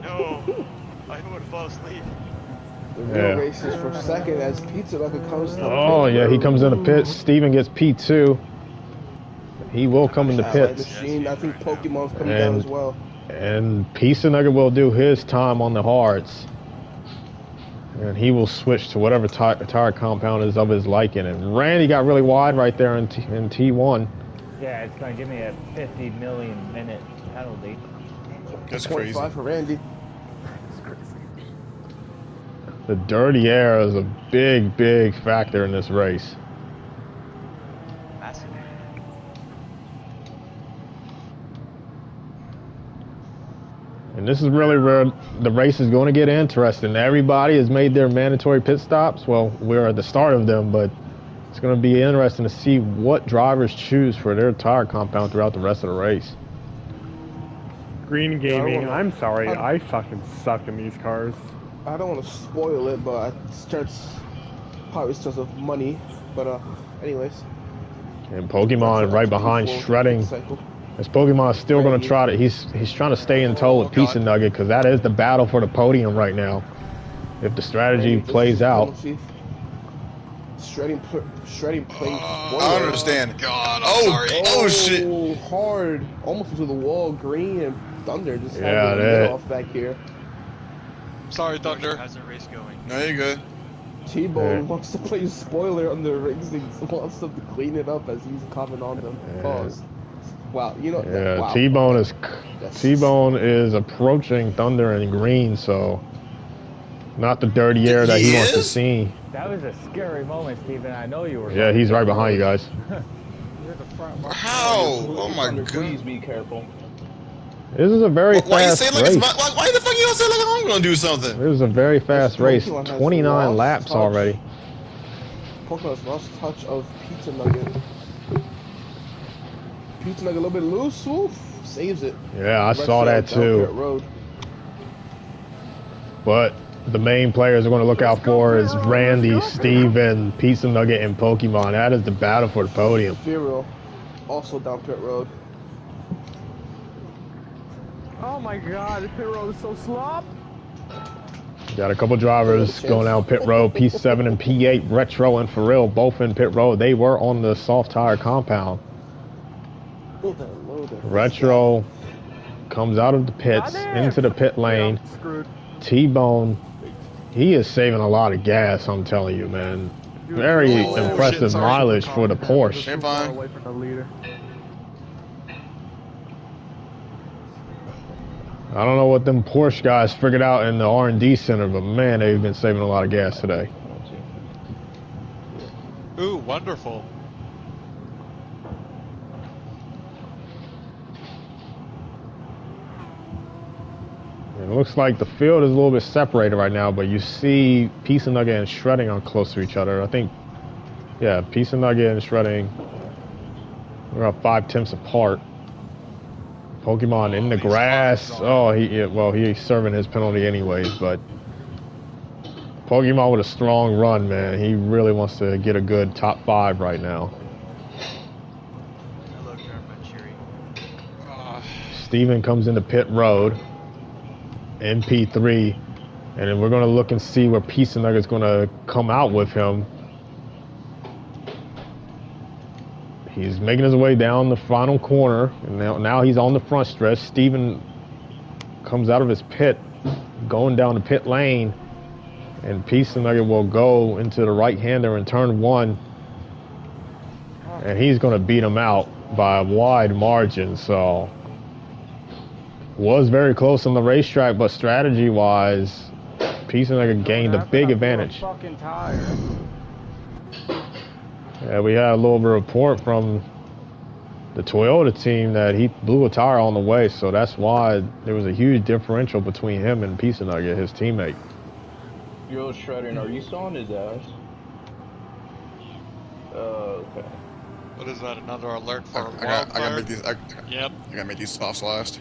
No, I would fall asleep. The real race is for second as Pizza Nugget comes to oh yeah, he comes in the pits. Steven gets P2. He will come in the pits. Machine. I think Pokemon's coming down as well. And Pizza Nugget will do his time on the hards. And he will switch to whatever tire compound is of his liking. And Randy got really wide right there in T1. Yeah, it's going to give me a 50 million minute penalty. That's crazy. 25 for Randy. The dirty air is a big, big factor in this race. Massive. And this is really where the race is going to get interesting. Everybody has made their mandatory pit stops. Well, we're at the start of them, but it's going to be interesting to see what drivers choose for their tire compound throughout the rest of the race. Green Gaming, I'm sorry, I fucking suck in these cars. I don't want to spoil it, but it starts probably because of money. But anyways. And Pokemon right behind shredding. As Pokemon is still going to try to, he's trying to stay in tow with Pizza Nugget because that is the battle for the podium right now. If the strategy plays out. Shredding plays. I don't understand. God, oh shit! Hard, almost into the wall. Green and Thunder just had it off back here. Sorry, Thunder. How's the race going? No, you're good. T-Bone wants to play spoiler on the rings. He wants them to clean it up as he's coming on them. Pause. Wow, you know. Yeah, wow. T-Bone is approaching Thunder and Green, so not the dirty air that he wants to see. That was a scary moment, Steven. I know you were. Yeah, he's right behind you guys. How? Oh my god! Please be careful. This is a very fast race. Why the fuck you don't say like I'm gonna do something? This is a very fast race. 29 laps already. Pokemon's lost touch of Pizza Nugget. Pizza Nugget a little bit loose. Oof, saves it. Yeah, I saw that too. But the main players we're going to look out for is Randy, Steven, Pizza Nugget, and Pokemon. That is the battle for the podium. Furiel, also down pit road. Oh my god, this pit road is so slop. Got a couple drivers going down pit road. P7 and P8, Retro and Pharrell, both in pit road. They were on the soft tire compound. Retro comes out of the pits into the pit lane. T-Bone, he is saving a lot of gas, I'm telling you, man. Very impressive mileage for the Porsche. I don't know what them Porsche guys figured out in the R&D center, but man, they've been saving a lot of gas today. Ooh, wonderful. It looks like the field is a little bit separated right now, but you see Pizza Nugget and Shredding are close to each other. I think, yeah, Pizza Nugget and Shredding are about 5/10 apart. Pokemon in the grass. Oh, he's serving his penalty anyways, but Pokemon with a strong run, man. He really wants to get a good top 5 right now. Steven comes into pit road. MP3, and then we're going to look and see where Pizza Nugget's going to come out with him. He's making his way down the final corner, and now he's on the front stretch. Steven comes out of his pit, going down the pit lane, and Peace and Nugget will go into the right-hander in turn 1, and he's going to beat him out by a wide margin. So was very close on the racetrack, but strategy-wise, Peace and Nugget gained a big advantage. Fucking tire. Yeah, we had a little bit of report from the Toyota team that he blew a tire on the way, so that's why there was a huge differential between him and Peace and Nugget, his teammate. Yo, Shredder, are you still on his ass? Okay. What is that? Another alert for I gotta make these. Yep. I gotta make these softs last.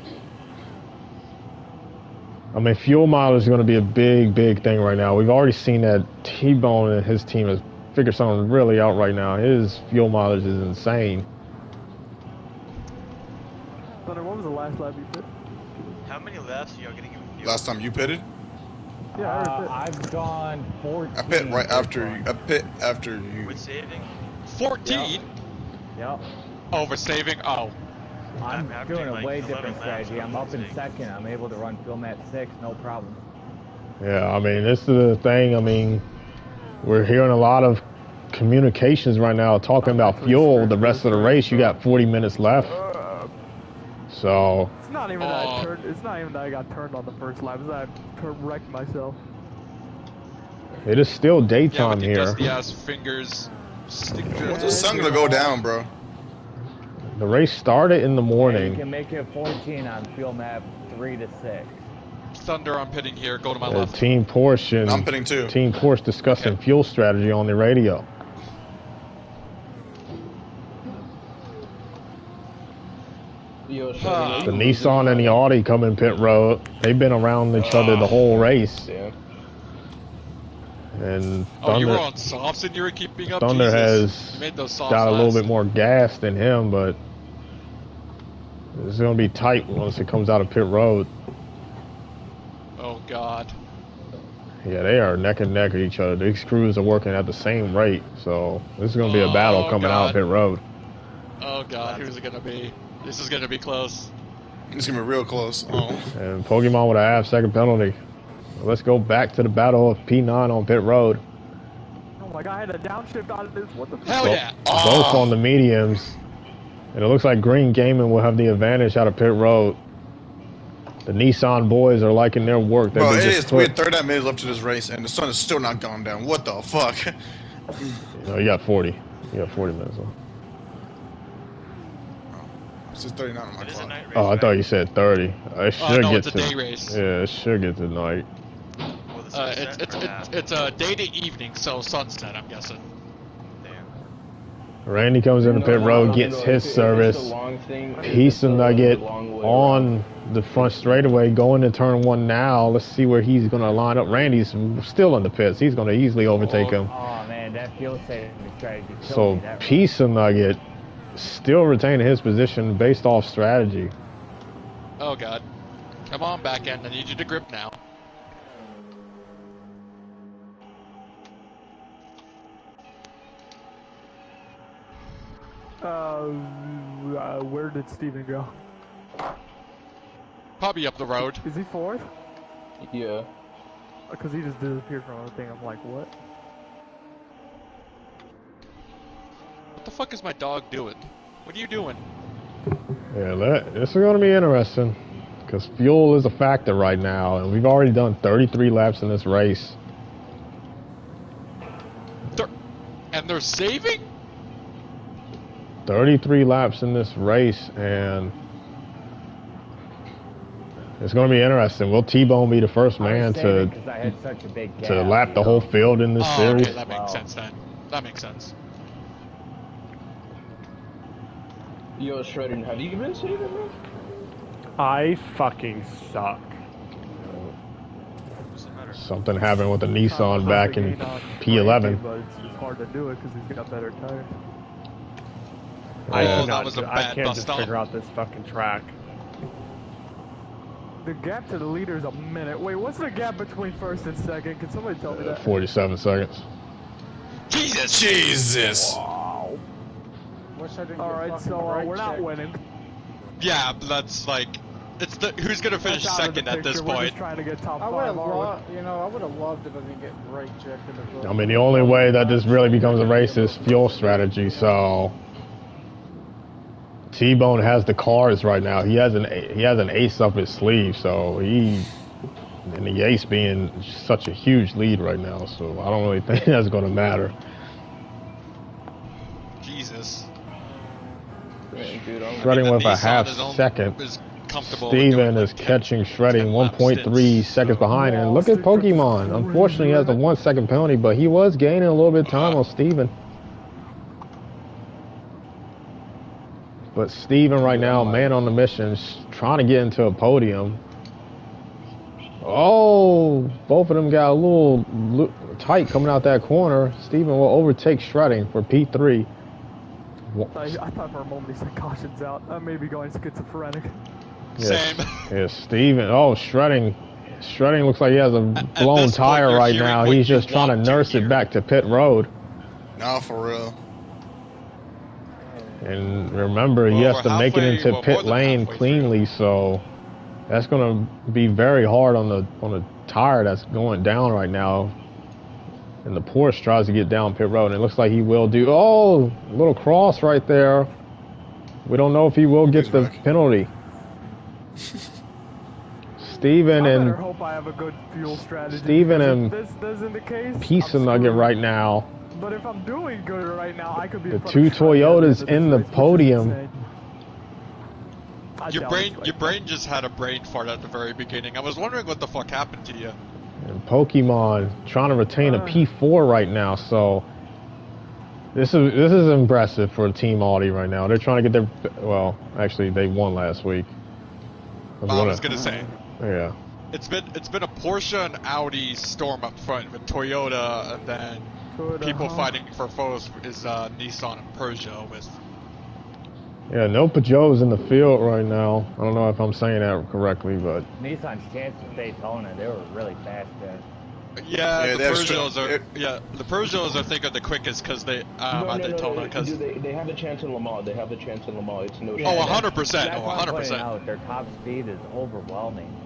I mean, fuel mileage is going to be a big thing right now. We've already seen that T-Bone and his team has figured something really out right now. His fuel mileage is insane. Thunder, what was the last lap you pit? How many laps are y'all gonna give you? Last time you pitted? Yeah, I've gone 14. I pit right after you. I pit after you. With saving? 14? Yep. Over saving? Oh. I'm doing a like way 11 different laps strategy. I'm up in saving. second. I'm able to run fuel map 6, no problem. Yeah, I mean, this is the thing. I mean, we're hearing a lot of communications right now talking about fuel. The rest of the race, you got 40 minutes left. So It's not even that I turned. It's not even that I got turned on the first lap. It's that I wrecked myself. it is still daytime yeah, here. Dusty ass fingers. When's the sun gonna go down, bro? The race started in the You morning. can make it 14 on fuel map 3 to 6. Thunder, I'm pitting here. Go to my left. Team Porsche and I'm pitting too. Team Porsche discussing fuel strategy on the radio. Yo, The Nissan and the Audi come in pit road. They've been around each other the whole race. Yeah. And Oh, you were Thunder, on softs and you were keeping up? Thunder Jesus. has You made those softs got a little last. bit more gas than him, but it's going to be tight once it comes out of pit road. Oh, God. Yeah, they are neck and neck at each other. These crews are working at the same rate, so this is going to be a battle coming out of pit road. Oh, God. Who's it going to be? This is going to be close. It's gonna be real close. Oh. And Pokemon with a half-second penalty. Let's go back to the battle of P9 on pit road. Oh my god, I had a downshift out of this. What the fuck? Hell yeah. Both on the mediums. And it looks like Green Gaming will have the advantage out of pit road. The Nissan boys are liking their work. Bro, it is. We had 39 minutes left to this race, and the sun is still not gone down. What the fuck? No, you got 40. You got 40 minutes left. This is 39 on my clock. Oh, I thought you said 30. It should no, get it's a day race. Yeah, it should get to night. It's a day to evening, so sunset, I'm guessing. Randy comes in the pit road, gets his service. Piece of Nugget on the front straightaway, going to turn 1 now. Let's see where he's going to line up. Randy's still in the pits. He's going to easily overtake him. Oh man, that fuel saving strategy. So Piece of Nugget still retaining his position based off strategy. Oh, God. Come on, back end. I need you to grip now. Where did Steven go? Probably up the road. Is he 4th? Yeah. Because he just disappeared from the thing. I'm like, what? What the fuck is my dog doing? What are you doing? Yeah, this is going to be interesting because fuel is a factor right now, and we've already done 33 laps in this race. And they're saving? 33 laps in this race, and it's going to be interesting. Will T-Bone be the first man to lap the whole field in this series? Okay, that makes sense then. That makes sense. Yo, Shredder, have you been saving, bro? I fucking suck. Something happened with the Nissan back in P11. But it's hard to do it because he's got better tires. I I can't just figure out this fucking track. The gap to the leader is a minute. Wait, what's the gap between 1st and 2nd? Can somebody tell me that? 47 seconds. Jesus! Wow. Alright, so we're not winning. Yeah, that's like... It's who's gonna finish second at this point? Trying to get top I 5 would have loved, you know, I would have loved if I didn't get brake checked in the book. I mean, the only way that this really becomes a race is fuel strategy. So T-Bone has the cars right now. He has an ace up his sleeve. So and the ace being such a huge lead right now. So I don't really think that's going to matter. Jesus. Shredding with a half second. Steven is catching Shredding 1.3 seconds behind. And look at Pokemon. Unfortunately, he has a 1 second penalty, but he was gaining a little bit of time on Steven. But Steven right now, man on the mission, trying to get into a podium. Oh, both of them got a little tight coming out that corner. Steven will overtake Shredding for P3. I thought for a moment he said caution's out. I may be going schizophrenic. Same. Yeah, Steven. Oh, Shredding looks like he has a blown tire right now. He's just trying to nurse it back to pit road. Nah, for real. And remember, he has to make it into pit lane cleanly, so that's going to be very hard on the tire that's going down right now. And the Porsche tries to get down pit road, and it looks like he will do. Oh, a little cross right there. We don't know if he will get the penalty. Steven and hope I have a good fuel strategy. Steven and this isn't the case, Pizza Nugget right now. But if I'm doing good right now, I could be the two Toyotas in the podium. Your brain just had a brain fart at the very beginning. I was wondering what the fuck happened to you. And Pokemon trying to retain a P4 right now, so this is impressive for Team Audi right now. They're trying to get their, well, actually they won last week. I was gonna say. Yeah. It's been a Porsche and Audi storm up front with Toyota, and then people fighting for foes is Nissan and Peugeot with. Yeah, no Peugeots in the field right now. I don't know if I'm saying that correctly, but Nissan's chance at Daytona, they were really fast there. Yeah, the Peugeots are. Yeah, the Peugeots I think are the quickest because they at Daytona because they have a chance in Le Mans. They have a chance in Le Mans. It's no. Oh, 100%. Oh, 100%. Their top speed is overwhelming.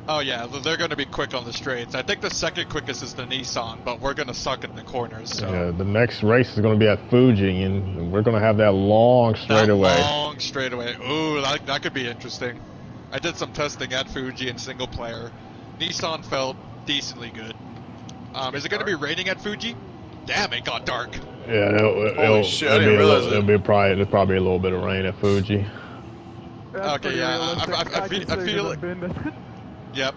Oh yeah, they're going to be quick on the straights. I think the second quickest is the Nissan, but we're going to suck in the corners. So. Yeah, the next race is going to be at Fuji, and we're going to have that long straightaway. Long straightaway. Ooh, that could be interesting. I did some testing at Fuji in single player. Nissan felt decently good. Is it going to be raining at Fuji? Damn, it got dark. Yeah, it'll be probably a little bit of rain at Fuji. Okay, yeah, I feel it. Yep.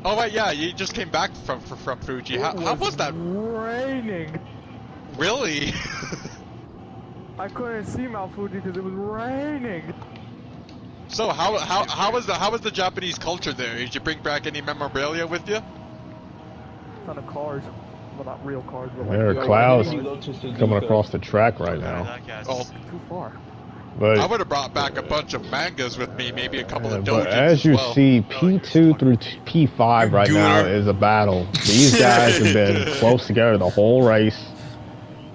Oh wait, yeah, you just came back from Fuji. How was that? Raining. Really? I couldn't see Mount Fuji because it was raining. So how was the Japanese culture there? Did you bring back any memorabilia with you? Ton of cars. Well, not real cars, but there are clouds coming across the track right now. Oh, too far. But I would have brought back a bunch of mangas with me, maybe a couple of dojins. But as you see, P2 through P5 right now is a battle. These guys have been close together the whole race,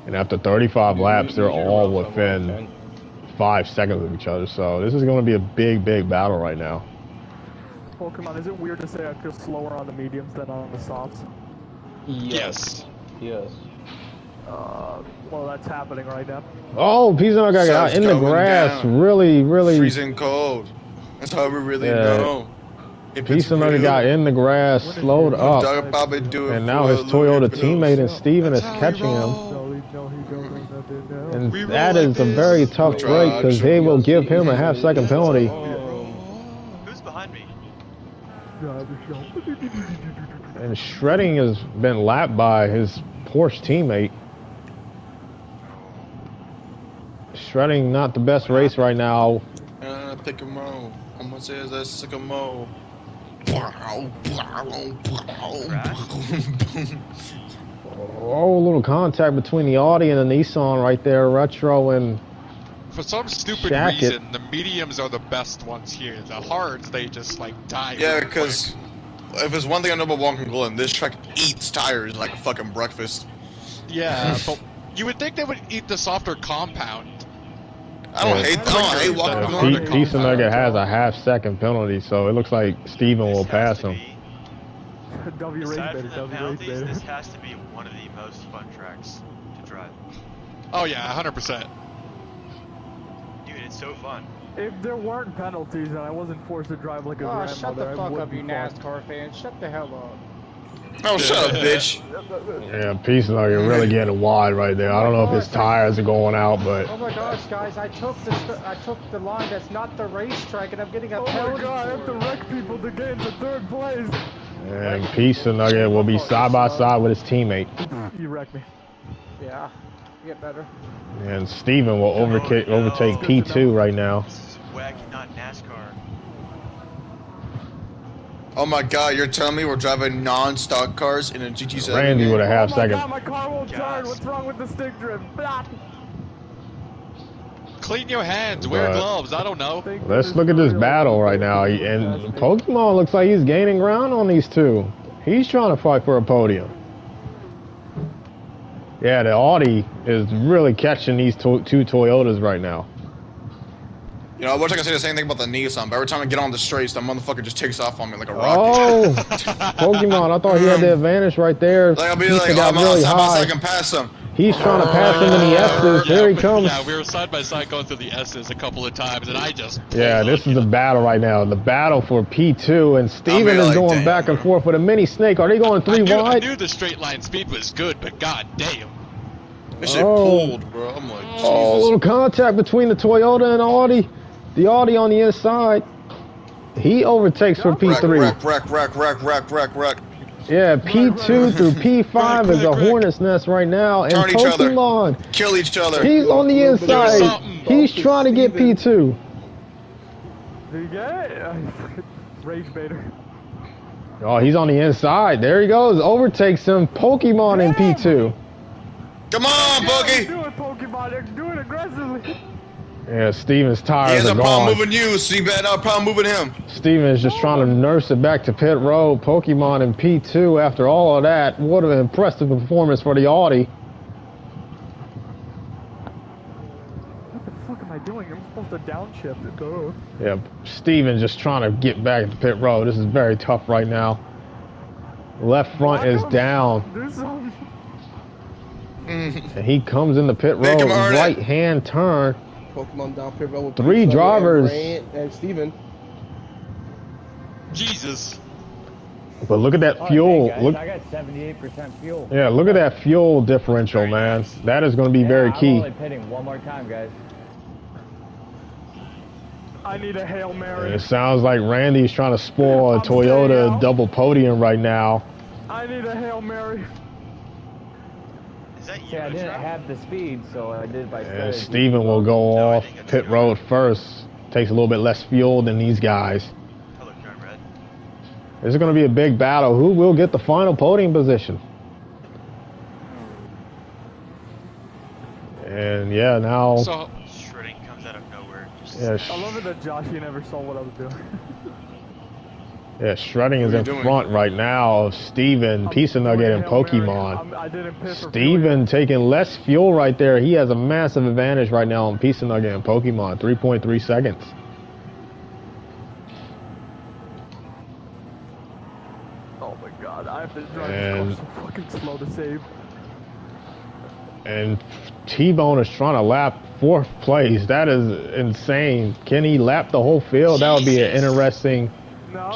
and after 35 laps, they're all within 5 seconds of each other. So this is going to be a big battle right now. Pokemon, is it weird to say I feel slower on the mediums than on the softs? Yes. Well, that's happening right now. Oh, Pizza got out in the grass. Down. Really. Freezing cold. That's how we really know. Pizza got in the grass, slowed up, and now his Toyota teammate and Steven is catching him. And that is a very tough break because they will give him a half-second penalty. Who's behind me? And Shredding has been lapped by his Porsche teammate. Shredding not the best race right now. Pick him out. I'm gonna say that's sycamore. Oh, a little contact between the Audi and the Nissan right there. Retro and for some stupid reason, the mediums are the best ones here. The hards, they just like die. Yeah, because if there's one thing I know about walking Glen, this track eats tires like a fucking breakfast. Yeah, but you would think they would eat the softer compound. I don't hate walking on. Pizza Nugget has a half-second penalty, so it looks like Steven will pass him. W race better, W race better. This has to be one of the most fun tracks to drive. Oh yeah, 100%. Dude, it's so fun. If there weren't penalties and I wasn't forced to drive like a grandmother, shut the fuck up, you fun. NASCAR fans. Shut the hell up. Oh, shut up, bitch. Yeah, Pizza Nugget really getting wide right there. I don't know if his tires are going out, but... Oh my gosh, guys, I took the line that's not the racetrack and I'm getting a penalty. Oh my god, I have to wreck people to get into 3rd place. And Pizza Nugget will be side by side with his teammate. You wrecked me. Yeah, get better. And Steven will overtake P2 right now. This is WEC, not NASCAR. Oh my god, you're telling me we're driving non-stock cars in a GT7? Randy with a half-second. Oh my god, my car won't turn. What's wrong with the stick drift? Blah. Clean your hands, wear gloves, I don't know. Let's look at this battle right now. And Pokemon looks like he's gaining ground on these two. He's trying to fight for a podium. Yeah, the Audi is really catching these two Toyotas right now. You know, I wish I could say the same thing about the Nissan, but every time I get on the straights, that motherfucker just takes off on me like a rocket. Oh, Pokemon, I thought he had the advantage right there. Like, I'll be like, oh, really I can pass him. He's trying to pass him in the S's. Here he comes. Yeah, we were side by side going through the S's a couple of times, and I just... Yeah, this is the battle right now. The battle for P2, and Steven is going back and forth with a mini snake. Are they going 3 wide? I knew the straight line speed was good, but god damn. This shit pulled, bro. I'm like, Jesus. Oh, a little contact between the Toyota and Audi. The Audi on the inside. He overtakes for P3. Wreck. Yeah, P2 through P5 is a hornet's nest right now. And Turn each Pokemon, other. Kill each other. He's on the inside. He's trying to get P2. Did you get it? Rage baiter. Oh, he's on the inside. There he goes. Overtakes him. Pokemon in P2. Come on, Boogie. Do it, Pokemon. Do it aggressively. Yeah, Steven's tires are gone. He has a problem moving you, so you better not problem moving him. Steven is just trying to nurse it back to pit road. Pokemon in P2 after all of that. What an impressive performance for the Audi. What the fuck am I doing? I'm supposed to downshift it. Yeah, Steven just trying to get back to pit road. This is very tough right now. Left front is down. Do something. And he comes in the pit road. Right hand turn. Pokemon down pit road with 3 drivers. And Steven. Jesus. But look at that fuel. Hey guys, look, I got 78% fuel. yeah, look at that fuel differential, man. That is going to be very key. I'm only pitting one more time, guys. I need a Hail Mary. And it sounds like Randy's trying to spoil a Toyota double podium right now. I need a Hail Mary. Is that you? Yeah, I didn't have the speed, so I did by strategy. And Steven will go off pit road first. Takes a little bit less fuel than these guys. This is going to be a big battle. Who will get the final podium position? And yeah, now... So, shredding comes out of nowhere. Yeah, I love it that Josh, he never saw what I was doing. Yeah, Shredding is in front right now of Steven, Pizza Nugget, and Pokemon. Steven taking less fuel right there. He has a massive advantage right now on Pizza Nugget and Pokemon, 3.3 seconds. Oh my god, I have to drive this car so fucking slow to save. And T-Bone is trying to lap 4th place. That is insane. Can he lap the whole field? That would be an interesting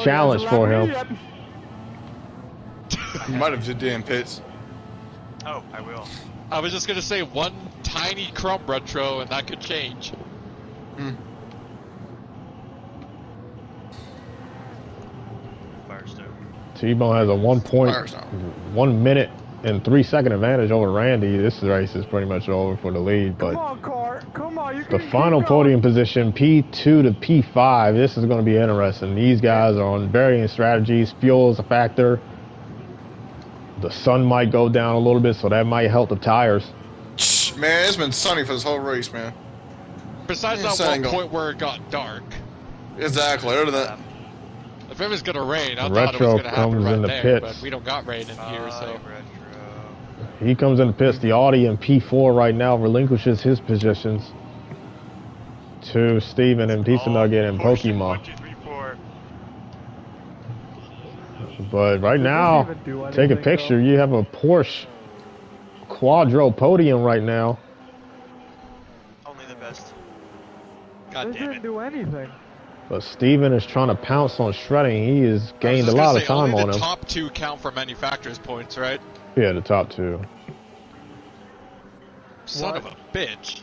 challenge for him. You might have just did in pits. Oh, I will. I was just gonna say one tiny crumb retro and that could change. Firestone. T-Bone has a 1 minute and 3 second advantage over Randy. This race is pretty much over for the lead, but come on, car. Come on, you the final podium position, P2 to P5. This is going to be interesting. These guys are on varying strategies. Fuel is a factor. The sun might go down a little bit, so that might help the tires. Man, it's been sunny for this whole race, man. Besides that one point where it got dark. Exactly. Other than that. If it was gonna rain, I thought it was gonna happen right there, pits. but we don't got rain in here, so. He comes in the pits. The Audi in P4 right now relinquishes his positions. to Steven and Pizza Nugget and Pokemon. 1, 2, 3, 4. But right now, take a picture. You have a Porsche Quadro podium right now. Only the best. God damn it. Didn't do anything. But Steven is trying to pounce on shredding. He has gained a lot of time on him. The top 2 count for manufacturer's points, right? Yeah, the top 2. Son of a bitch.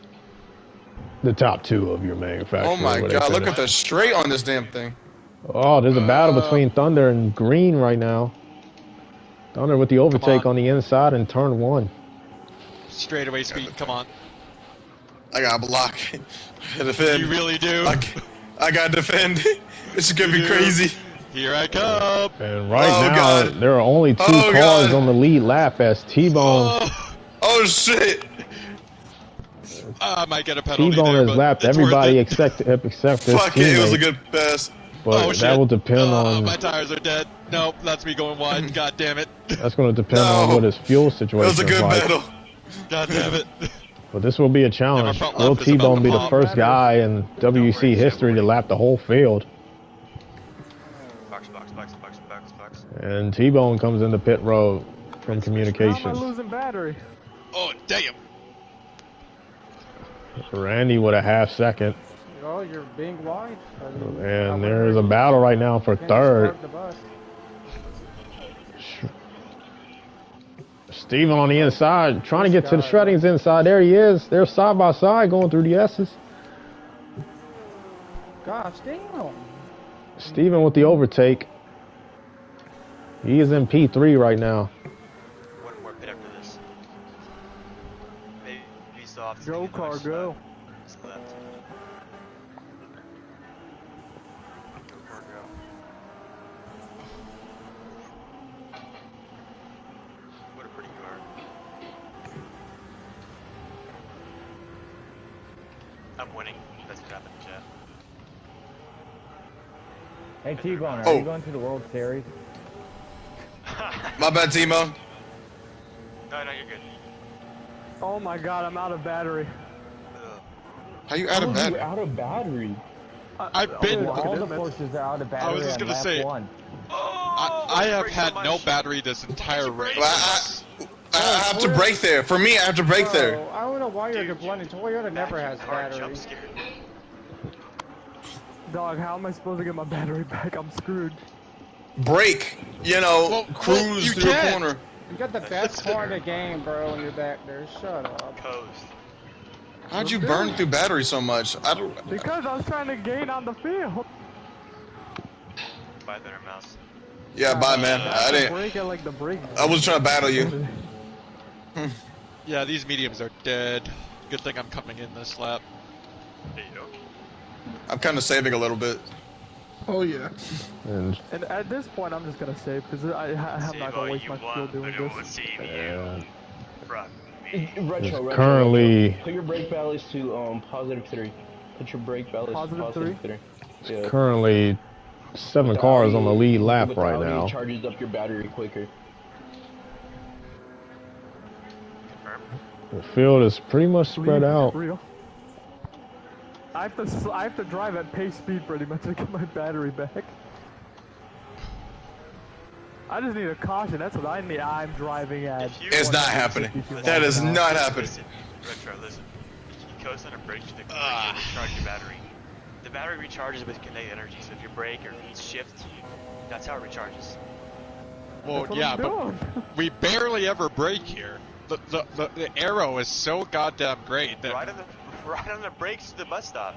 The top 2 of your manufacturer. Oh my god, look at the straight on this damn thing. Oh, there's a battle between Thunder and Green right now. Thunder with the overtake on the inside in turn 1. Straightaway speed, come on. I gotta block. I gotta defend. You really do? I gotta defend. This is gonna be crazy. Here I come. And right now, there are only 2 cars on the lead lap as T-Bone. Oh shit. I might get a penalty. T-Bone has lapped everybody except his teammate. Fuck it, it was a good pass. But that will depend on... My tires are dead. Nope, that's me going wide. God damn it. That's going to depend on what his fuel situation is like. That was a good battle. God damn it. But this will be a challenge. Will T-Bone be the first guy in WEC history to lap the whole field? Box. And T-Bone comes into pit road from communications. How am I losing battery? Oh, damn. Randy with a half second. Oh, you're being wide. And there's a battle right now for third. Steven on the inside, trying to get to the shreddings inside. There he is. They're side by side going through the S's. Gosh, damn. Steven with the overtake. He is in P3 right now. One more pit after this. Maybe still off. Go, car, go. I'm winning. That's what happened, chat. Hey T-Bone, are you going to the World Series? My bad, Timo. No, you're good. Oh my god, I'm out of battery. How you out of battery? Out of battery. I've been... all the Porsches are out of battery. I was just gonna say... I have had no battery this entire race. I have to brake there. For me, I have to brake there. I don't know why you're complaining. Toyota never has battery. Dog, how am I supposed to get my battery back? I'm screwed. Brake, cruise through the corner. You got the best car in the game, bro, and you're back there. Shut up. Coast. How'd you burn through battery so much? Because I was trying to gain on the field. Bye there, mouse. Yeah, bye, man. I didn't. I was trying to battle you. Yeah, these mediums are dead. Good thing I'm coming in this lap. There you go. I'm kind of saving a little bit. Oh yeah. And at this point, I'm just gonna save because I'm not gonna waste my fuel doing this. Retro. Currently. Put your brake ballast to +3. Put your brake ballast to +3. Yeah. Currently 7 cars on the lead lap right now. Charges up your battery quicker. The field is pretty much spread out. I have to drive at pace speed pretty much to get my battery back. I just need a caution. That's what I need. I'm driving at. It's not happening. That is not happening. Retro, listen. You coast on a brake to recharge your battery. The battery recharges with kinetic energy, so if you brake or shift, that's how it recharges. Well, yeah, but we barely ever brake here. The arrow is so goddamn great that right on the brakes to the bus stop.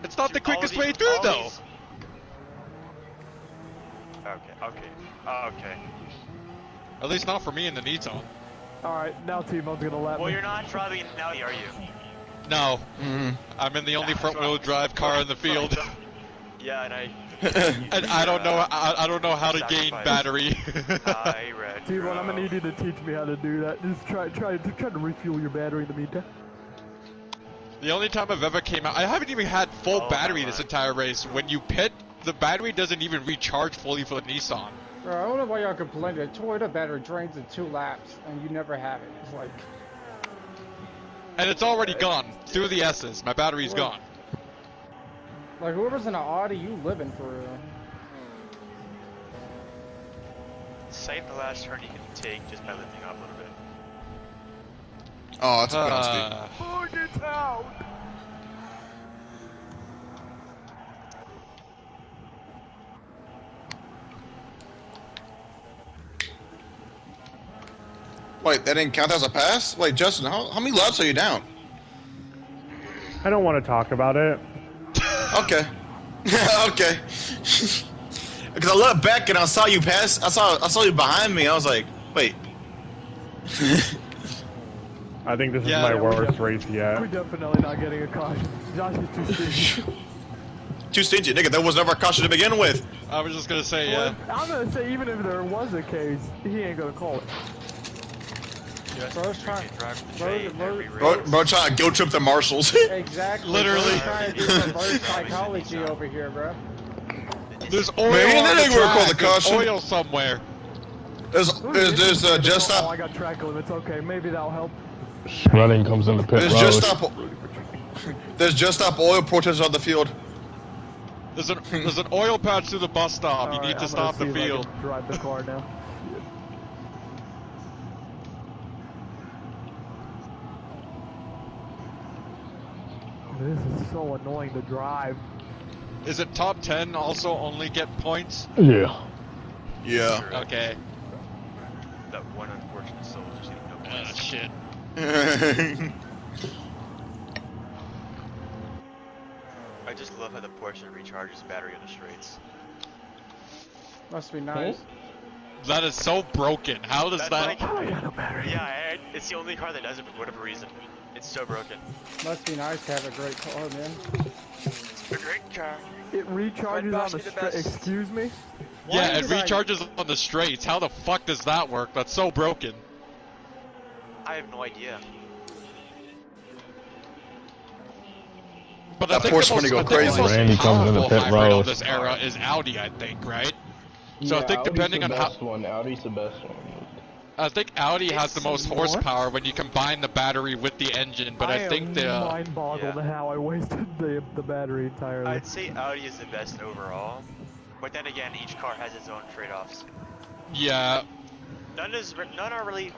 It's not the quickest way through, though. Okay. At least not for me in the Nissan. Alright, now T-Bone's gonna lap me. Well, you're not driving it now, are you? No. I'm in the only front-wheel drive car in the field. Yeah, and I don't know. I don't know how to gain battery. T-Bone, I'm gonna need you to teach me how to do that. Just try to refuel your battery in the meantime. The only time I've ever came out, I haven't even had full battery this entire race. When you pit, the battery doesn't even recharge fully for the Nissan. Bro, I don't know why y'all complaining. The Toyota battery drains in 2 laps, and you never have it. It's like... And it's already gone through the S's. My battery's gone. Like whoever's in an Audi, you living for real. Save the last turn you can take just by lifting up a little bit. Oh, that's a penalty. Oh, get out! Wait, that didn't count as a pass? Wait, Justin, how many laps are you down? I don't want to talk about it. Okay. Okay. Because I looked back and I saw you pass. I saw you behind me. I was like, wait. I think this is my worst race yet. We're definitely not getting a caution. Josh is too stingy. Too stingy, nigga. There was never a caution to begin with. I was just gonna say, yeah. I'm gonna say even if there was a case, he ain't gonna call it. Bro's trying. Bro trying to guilt trip the marshals. Exactly. Literally. Bro's trying to do reverse psychology over here, bro. There's oil Man, on that the ain't gonna call track. the caution. There's oil somewhere. There's just Oh, stop. I got track limits. Okay, maybe that'll help. Shredding comes in the pit road. There's just stop oil protesters on the field. There's an oil patch through the bus stop. You need to stop the field. Drive the car now. This is so annoying to drive. Is it top 10 also only get points? Yeah. Yeah. Okay. That one unfortunate soul just getting no points. Shit. I just love how the Porsche recharges battery on the straights. Must be nice. That is so broken. How does that? Yeah, it's the only car that does it for whatever reason. It's so broken. Must be nice to have a great car, man. It's a great car. It recharges on the straight. Excuse me? Yeah, it recharges on the straights. How the fuck does that work? That's so broken. I have no idea. But that Porsche gonna go crazy. Randy comes in the pit hybrid road. of this era is Audi, I think, right? So Yeah, I think Audi's depending the on how best one. Audi's the best one. I think Audi has the most horsepower when you combine the battery with the engine, but I think the mind boggled at how I wasted the battery entirely. I'd say Audi is the best overall, but then again, each car has its own trade-offs. yeah. None are really.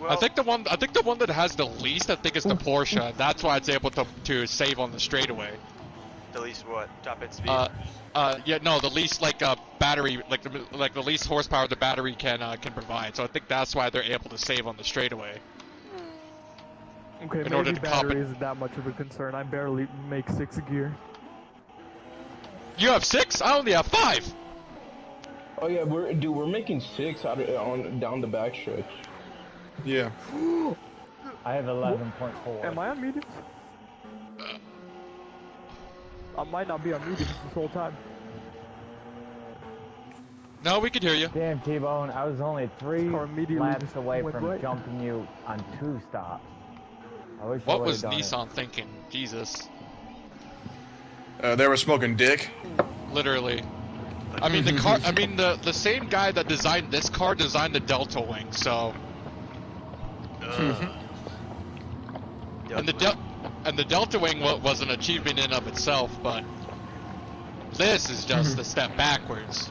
Well, I think the one that has the least, I think, is the Porsche. That's why it's able to save on the straightaway. the least what? Top end speed? Yeah, no, the least battery, like the least horsepower the battery can provide. So I think that's why they're able to save on the straightaway. Okay, in order maybe to battery isn't that much of a concern. I barely make 6 gear. You have 6? I only have 5. Oh yeah, we're making 6 down the backstretch. Yeah. I have 11.4. Am I on mediums? I might not be on mediums this whole time. No, we can hear you. Damn, T-Bone, I was only 3 laps away from right. jumping you on 2 stops. I wish What I was done Nissan thinking? Jesus. They were smoking dick. Literally. I mean, the same guy that designed this car designed the Delta Wing, so. And the Delta Wing was an achievement in of itself, but this is just a step backwards.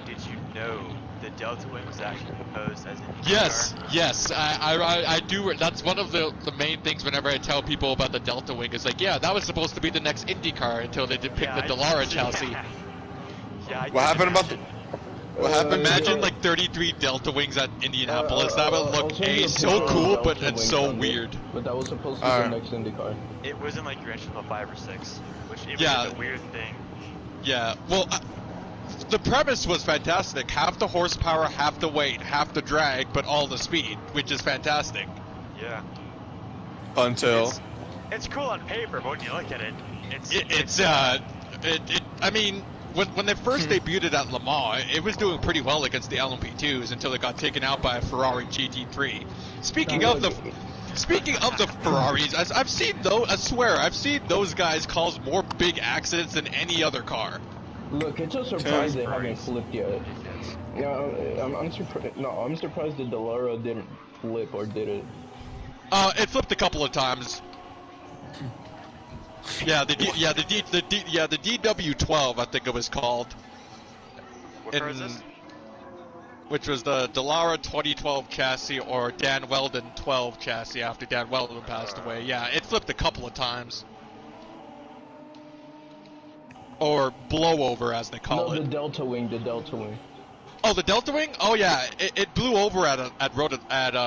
Did you know the Delta Wing was actually proposed as an Yes, yes, I do. That's one of the main things whenever I tell people about the Delta Wing. Is like, yeah, that was supposed to be the next Indy car until they did pick the Dallara chassis. Yeah, What happened about the? What happened? Imagine like 33 Delta Wings at Indianapolis. That would look so cool, but it's so weird. But that was supposed to be the next IndyCar. It wasn't like your Original 5 or 6, which it was a weird thing. Yeah, well, the premise was fantastic. Half the horsepower, half the weight, half the drag, but all the speed, which is fantastic. Yeah. Until. It's cool on paper, but when you look at it, I mean, when they first debuted it at Le Mans, it was doing pretty well against the LMP2s until it got taken out by a Ferrari GT3. Speaking of the Ferraris, I've seen those. I swear, I've seen those guys cause more big accidents than any other car. Look, it's a surprise they haven't flipped yet. Yeah, I'm surprised the Dallara didn't flip, or did it? It flipped a couple of times. Yeah, the DW12, I think it was called. What car is this? Which was the Dallara 2012 chassis, or Dan Weldon 12 chassis after Dan Weldon passed away. Yeah, it flipped a couple of times. Or blowover, as they call it. The Delta Wing, Oh, the Delta Wing? Oh yeah, it blew over at Road Atlanta,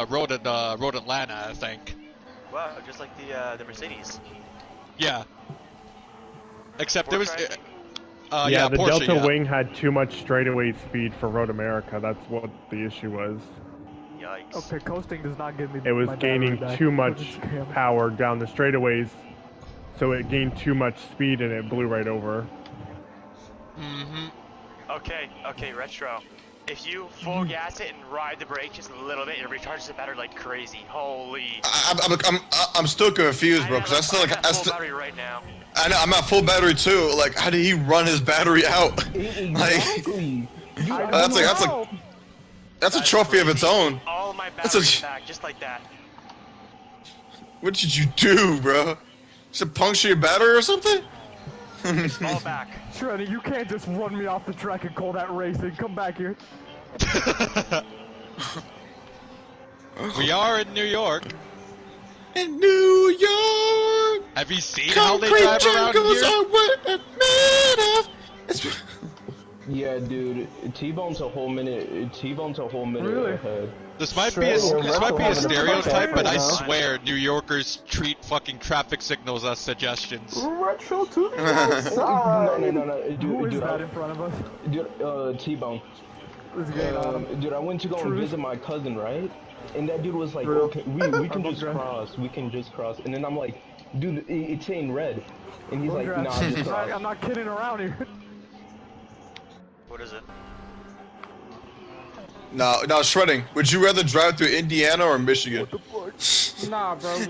I think. Wow, just like the Mercedes. Yeah. Except there was. Yeah, the Porsche, Delta Wing had too much straightaway speed for Road America. That's what the issue was. Yikes. Okay, coasting does not give me. It was gaining too much power down the straightaways, so it gained too much speed and it blew right over. Okay, Retro. If you full gas it and ride the brake just a little bit, it recharges the battery like crazy. Holy. I'm still confused, bro, because I still like full battery right now. I know I'm at full battery too. Like, how did he run his battery out? Exactly. That's a trophy of its own. All my batteries back, just like that. What did you do, bro? Should it puncture your battery or something? All back. Shreddy, you can't just run me off the track and call that racing. Come back here. We are in New York. In New York. Have you seen how they drive around here? Yeah, dude. T-Bone's a whole minute. Really? Ahead. This might be a stereotype, but I swear New Yorkers treat fucking traffic signals as suggestions. Retro to the No. Who is that in front of us? Dude, T-Bone. Dude, I went to go and visit my cousin, right? And that dude was like, okay, we can just cross. And then I'm like, dude, it's saying red. And he's like, nah, just cross. I'm not kidding around here. What is it? No, Shredding. Would you rather drive through Indiana or Michigan? Nah, bro.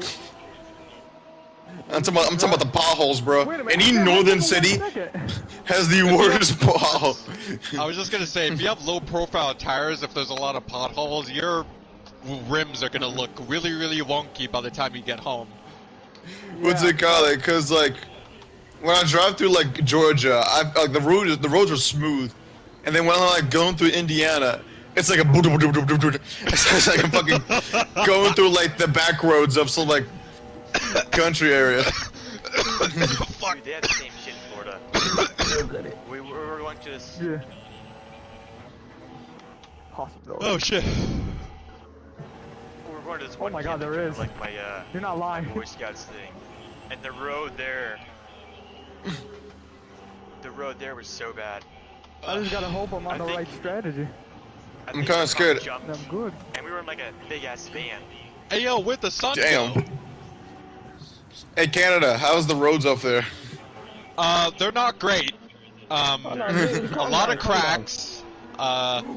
I'm talking about the potholes, bro. Any northern city has the worst pothole. I was just gonna say, if you have low-profile tires, if there's a lot of potholes, your rims are gonna look really, really wonky by the time you get home. What's it called? Because like, when I drive through like Georgia, the roads are smooth, and then when I'm like going through Indiana, it's like it's like I'm fucking going through like the back roads of some like country area. Fuck. They had the same shit in Florida. we were going to this. Yeah. Possibility. Oh shit. We were going to this Oh my god, there is. Like my You're not lying. Boy Scouts thing, and the road there. The road there was so bad. I just gotta hope I'm on the right strategy. I'm kind of scared. I'm good. And we were in like a big ass van. Hey yo, with the sun. Damn. Hey Canada, how's the roads up there? They're not great. A lot of cracks.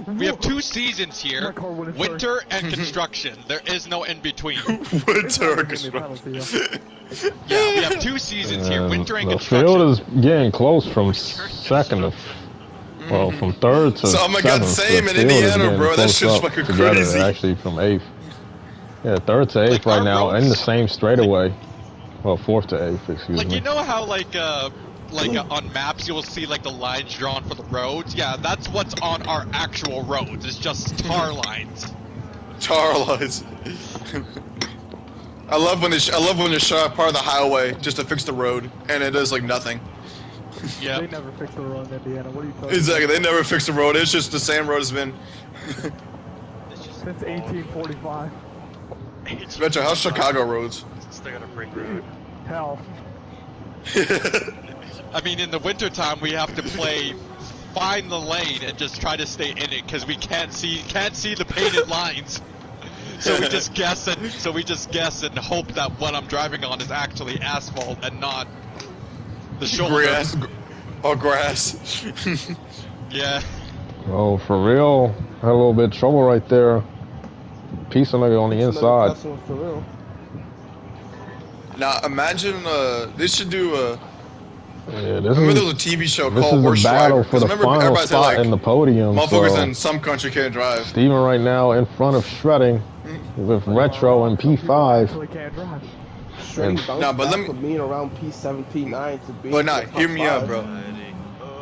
We have 2 seasons here: winter and construction. There is no in between. Winter and construction. Yeah, we have 2 seasons here: winter and the construction. field is getting close from second to, well, from third to oh my god, same in Indiana, bro. That shit's fucking crazy. Actually, from 8th. Yeah, 3rd to 8th right now, in the same straightaway. Well, 4th to 8th, excuse me. Like, you know how, on maps you'll see, like, the lines drawn for the roads? Yeah, that's what's on our actual roads. It's just tar lines. Tar lines. I love when they shot part of the highway just to fix the road, and it does, like, nothing. Yeah. They never fixed the road in Indiana. What are you talking Exactly, they never fixed the road. It's just the same road has been. Since 1845. Retro, how's Chicago roads? Still got a brick road. Hell. I mean, in the wintertime, we have to find the lane and just try to stay in it because we can't see the painted lines. So we just guess and hope that what I'm driving on is actually asphalt and not the shoulder. Grass. Or grass. Yeah. Oh, for real? Had a little bit of trouble right there. Piece of nigga on the inside. For real. Now imagine they should do Yeah, this remember is, there was a TV show this called is Worst a battle Driver. for the Remember, final everybody said, spot like, in the podium. motherfuckers So in some country can't drive. Steven right now in front of Shredding with Retro and P5. Nah, but let me mean around P7, P9 to be. But nah, hear me out, bro.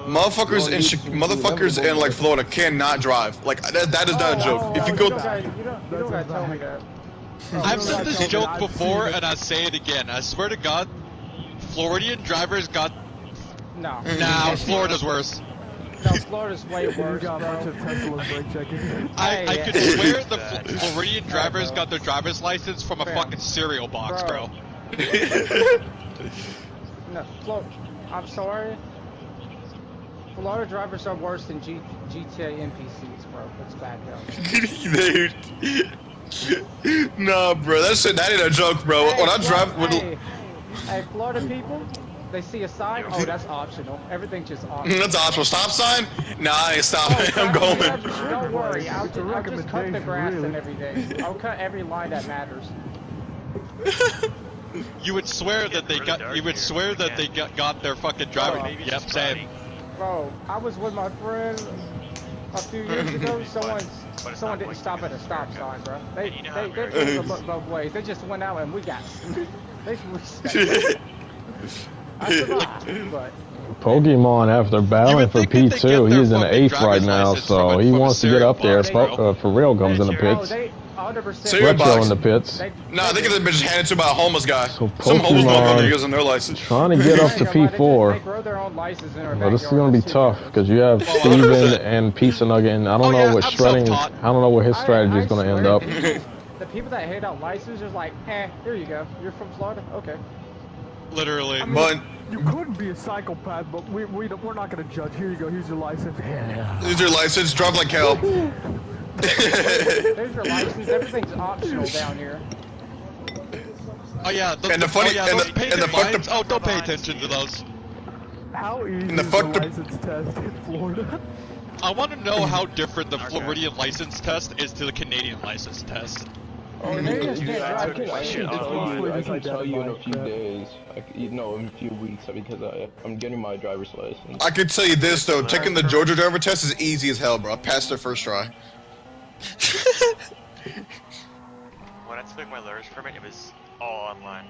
Motherfuckers in like Florida cannot drive. Like that is not a joke. If you go, you don't gotta tell me that. I've said this joke before, and I say it again. I swear to God, Floridian drivers got. No. Nah, Florida's worse. No, Florida's way worse, bro. I could swear the Floridian drivers got their driver's license from a fucking cereal box, bro. No, I'm sorry. Florida drivers are worse than GTA NPCs, bro. Let's back up. Dude. Nah, bro, that ain't a joke, bro. Hey, when I drive, hey, Florida people, they see a sign. Oh, that's optional. Everything's just optional. That's optional. Stop sign? Nah, I ain't stopping. I'm going. Don't worry. I'll just cut the grass and everything. I'll cut every line that matters. You would swear that they got. You would swear that they got their fucking driver. Yep, same. Bro, I was with my friend a few years ago. Someone didn't stop at a stop sign, bro. They didn't look both ways. They just went out and we got. They I survived, but. Pokemon, after battling for P2, he's in 8th right now, so he wants to get up there. For real comes in the pits. Retro in the pits. Nah, I think they've been just handed to by a homeless guy. So some homeless motherfucker using their license. Trying to get up to P4. But this is going to be tough because you have Steven and Pizza Nugget, and I don't know what Shredding. I don't know what his strategy is going to end up. The people that hand out licenses are like, here you go. You're from Florida? Okay. Literally. I mean, you could be a psychopath, but we're not gonna judge. Here you go. Here's your license. Here's your license. Drive like hell. There's your license. Everything's optional down here. Oh yeah. And the funny lines. Oh, don't pay attention to those. How easy is the license test in Florida? I want to know how different the Floridian license test is to the Canadian license test. Oh, I can tell you in a few days. In a few weeks, because I'm getting my driver's license. I can tell you this though, taking the Georgia driver test is easy as hell, bro. I passed the first try. When I took my learner's permit, it was all online.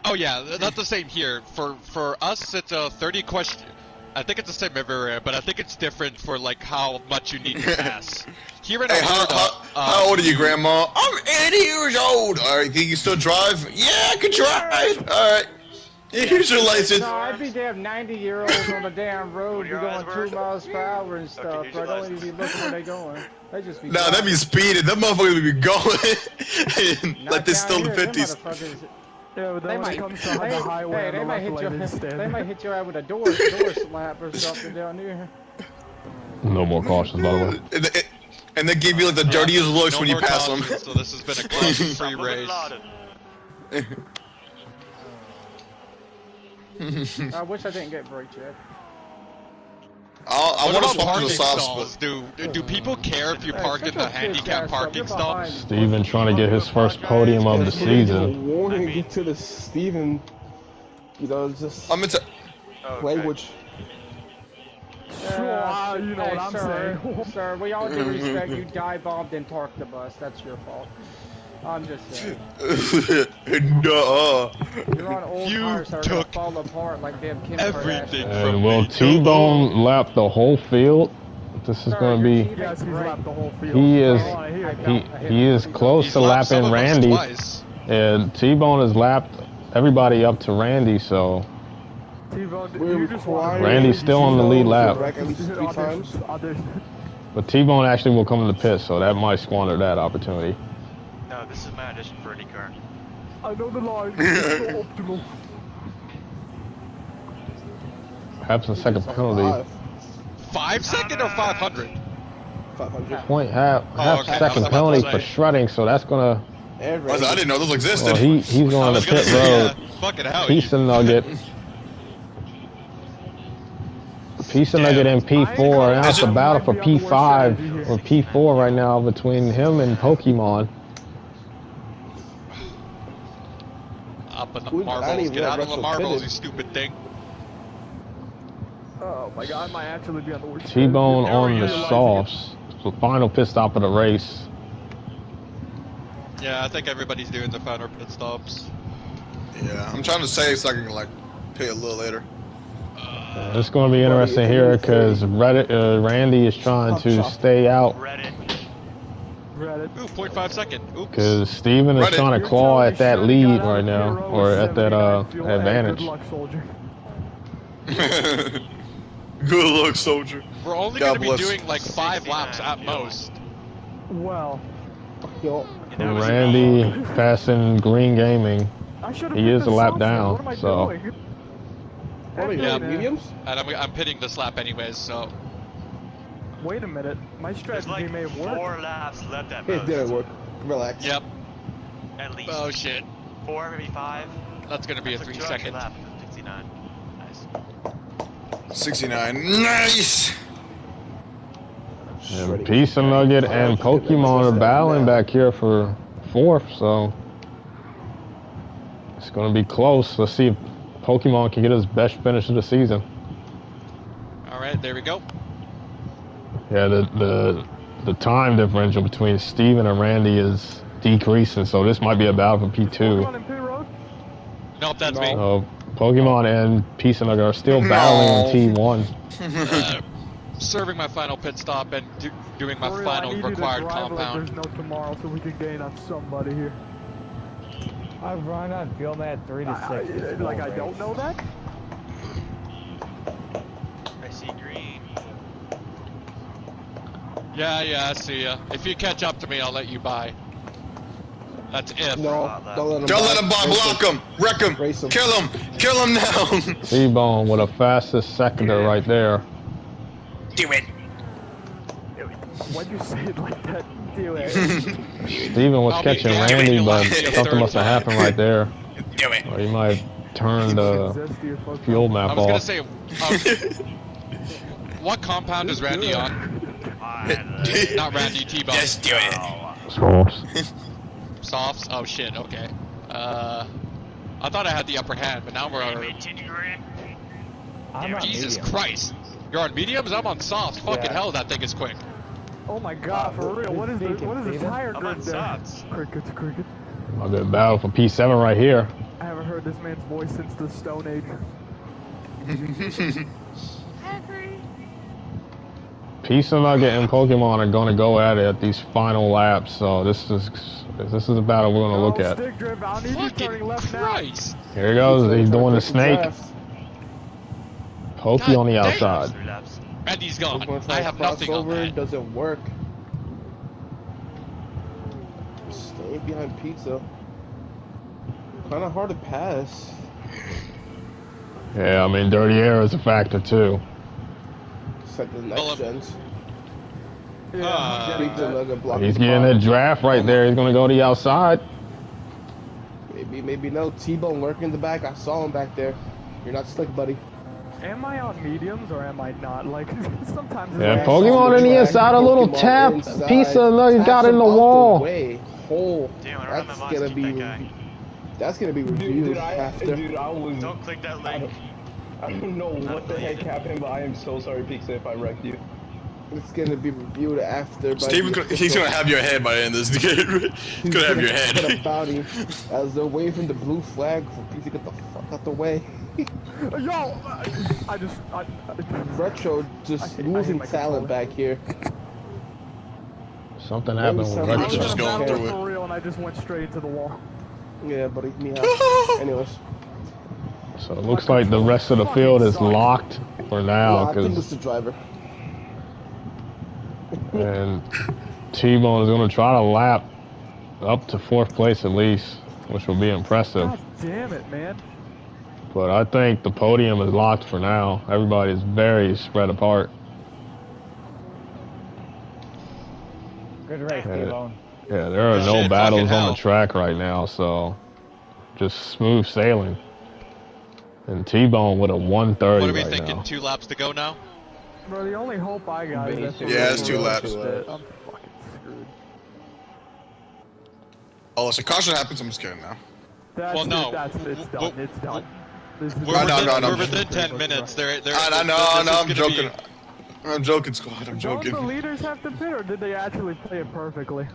Oh yeah, that's the same here. For us, it's a 30 question. I think it's the same everywhere, but I think it's different for like how much you need to pass. Here in Florida, how old are you, Grandma? I'm 80 years old. All right, can you still drive? Yeah, I can drive. All right, here's your license. No, I'd be damn 90-year-olds on the damn road, be going 2 miles per hour and stuff. Bro, don't even be looking where they going. They just be. Nah, they be speeding. Them motherfuckers would be going like they're still in the 50s. Yeah, but then when it comes to the highway, they might hit your ass with a door slap or something down here. No more cautions, by the way. And they give you like the dirtiest looks when you pass them. So this has been a caution-free race. I wish I didn't get braked yet. I want to swap to the soft stalls. Do people care if you park in the handicap parking stall? Steven trying to get his first podium of the season. Warning to the Steven, just language. You know what I'm saying. Sir, we all due respect, you dive-bombed and parked the bus. That's your fault. I'm just saying. Nuh-uh. You're on old cars that are gonna fall apart like damn Kim everything Kardashian. And will T-Bone lap the whole field? This is going to be. Yes, he's lapped the whole field. He is close to lapping Randy. And T-Bone has lapped everybody up to Randy, so. Randy's still on the lead lap. But T-Bone actually will come in the pit, so that might squander that opportunity. No, this is my audition for IndyCar. I know the line. It's so optimal. Perhaps a second penalty. 5 second or 500? 500. Point half second penalty for shredding, so that's gonna. I didn't know those existed. Well, he's going to pit road. Pizza Nugget. Pizza Nugget in P4. Now it's a battle for P5 or P4 right now between him and Pokemon. Up in the marbles. Get out of the marbles, you stupid thing. Oh my god, I might actually be on the worst. T-Bone on the softs. The final pit stop of the race. Yeah, I think everybody's doing the final pit stops. Yeah, I'm trying to save so I can like pay a little later. It's going to be interesting here because Randy is trying to stay out. Reddit. Ooh, 0.5 second. Oops. Because Steven is trying to claw at that lead right now, or at that advantage. Good luck, soldier. Good luck, soldier. We're only going to be doing like 5 laps at most. Well, Randy passing Green Gaming. He is a lap down, so. What are you doing, mediums? And I'm pitting this lap anyways, so. Wait a minute, my strategy like may have worked. 4 laps left at It most. didn't work. Relax. Yep. At least. Oh shit. 4, maybe 5. That's gonna be a 3 second. Lap, 69. Nice. 69. Nice. And Peace and Nugget and Pokemon are battling back here for 4th, so it's gonna be close. Let's see if Pokemon can get his best finish of the season. All right, there we go. Yeah, the time differential between Steven and Randy is decreasing, so this might be a battle for P2. Nope, that's me. Pokemon and Peace and Nugget are still battling in T1. Serving my final pit stop and doing my final required compound. There's no tomorrow, so we can gain on somebody here. I've run on field at 3 to 6. Like I don't know that. I see green. Yeah, I see ya. If you catch up to me, I'll let you by. That's if. No, don't let him by. Block him. Wreck him. Kill him. Kill him now. T-Bone with a fastest seconder right there. Do it. Why'd you say it like that? Do it. Steven was catching Randy, but something must have happened right there. Do it. Or he might have turned the fuel map off. I was gonna say, what compound is Randy on? Not Randy, T-Bone. Just do it. Softs. Softs? Oh shit, okay. I thought I had the upper hand, but now we're on... Jesus Christ. You're on mediums? I'm on softs. Fucking hell, that thing is quick. Oh my god, for real, what is the tire grid there? Crickets. A good battle for P7 right here. I haven't heard this man's voice since the Stone Age. Peace and Nugget and Pokemon are going to go at it at these final laps, so this is a battle we're going to look at. Stick drift, I'll need you turning left now. Here he goes, he's doing the snake. Pokey on the outside. Randy's gone. I have nothing on that. Doesn't work. Stay behind pizza. Kind of hard to pass. Yeah, I mean, dirty air is a factor too. Except the next gens. He's getting a draft right there. He's going to go to the outside. Maybe no. T-Bone lurking in the back. I saw him back there. You're not slick, buddy. Am I on mediums or am I not? Like, sometimes... Yeah, Pokemon on the inside, a little tap. Piece of Nugget got in the wall. That's gonna be reviewed after. Don't click that link. I don't know what the heck happened, but I am so sorry, Pixie, if I wrecked you. It's gonna be reviewed after. He's gonna have your head by the end of this game. He's gonna have your head. Put a bounty as they're waving the blue flag for Pete to get the fuck out the way. Yo, Retro just losing talent back here. Something happened with Retro. Just going through it. For real, and I just went straight into the wall. Yeah, buddy. Anyways. So it looks like the rest of the field is locked for now. I think it's the driver. And T-Bone is going to try to lap up to 4th place at least, which will be impressive. God damn it, man. But I think the podium is locked for now. Everybody is very spread apart. Good race, T-Bone. Yeah, there are no battles on the track right now, so just smooth sailing. And T-Bone with a 130 What are we right thinking? now. 2 laps to go now? Bro, the only hope I got is that... Yeah, it's 2 laps. I'm fucking screwed. Oh, so caution happens, I'm just kidding now. It's done. It's done. We're within 10 minutes. I know, I'm joking. I'm joking, squad. I'm joking. Don't the leaders have to pit, or did they actually play it perfectly?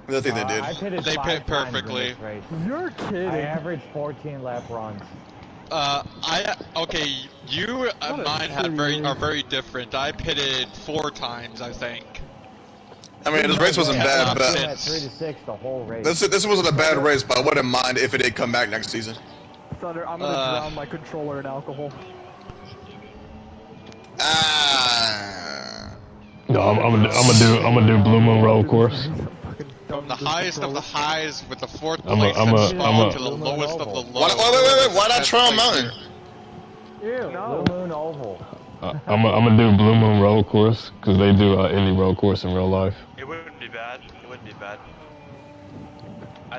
I think they did. They pit perfectly. You're kidding. I averaged 14 lap runs. Okay, you and mine are very different. I pitted 4 times, I think. I mean, this race wasn't bad, but 3 to 6 the whole race. This wasn't a bad race, but I wouldn't mind if it did come back next season. Thunder, I'm gonna drown my controller in alcohol. No, I'm gonna do Blue Moon Road course. From the highest of the highs with the 4th place spawn to the lowest of the lows. Wait, why not Trail Mountain? Ew, no. Blue Moon Oval. I'm gonna do Blue Moon Road course because they do Indy Road course in real life. It wouldn't be bad. It wouldn't be bad.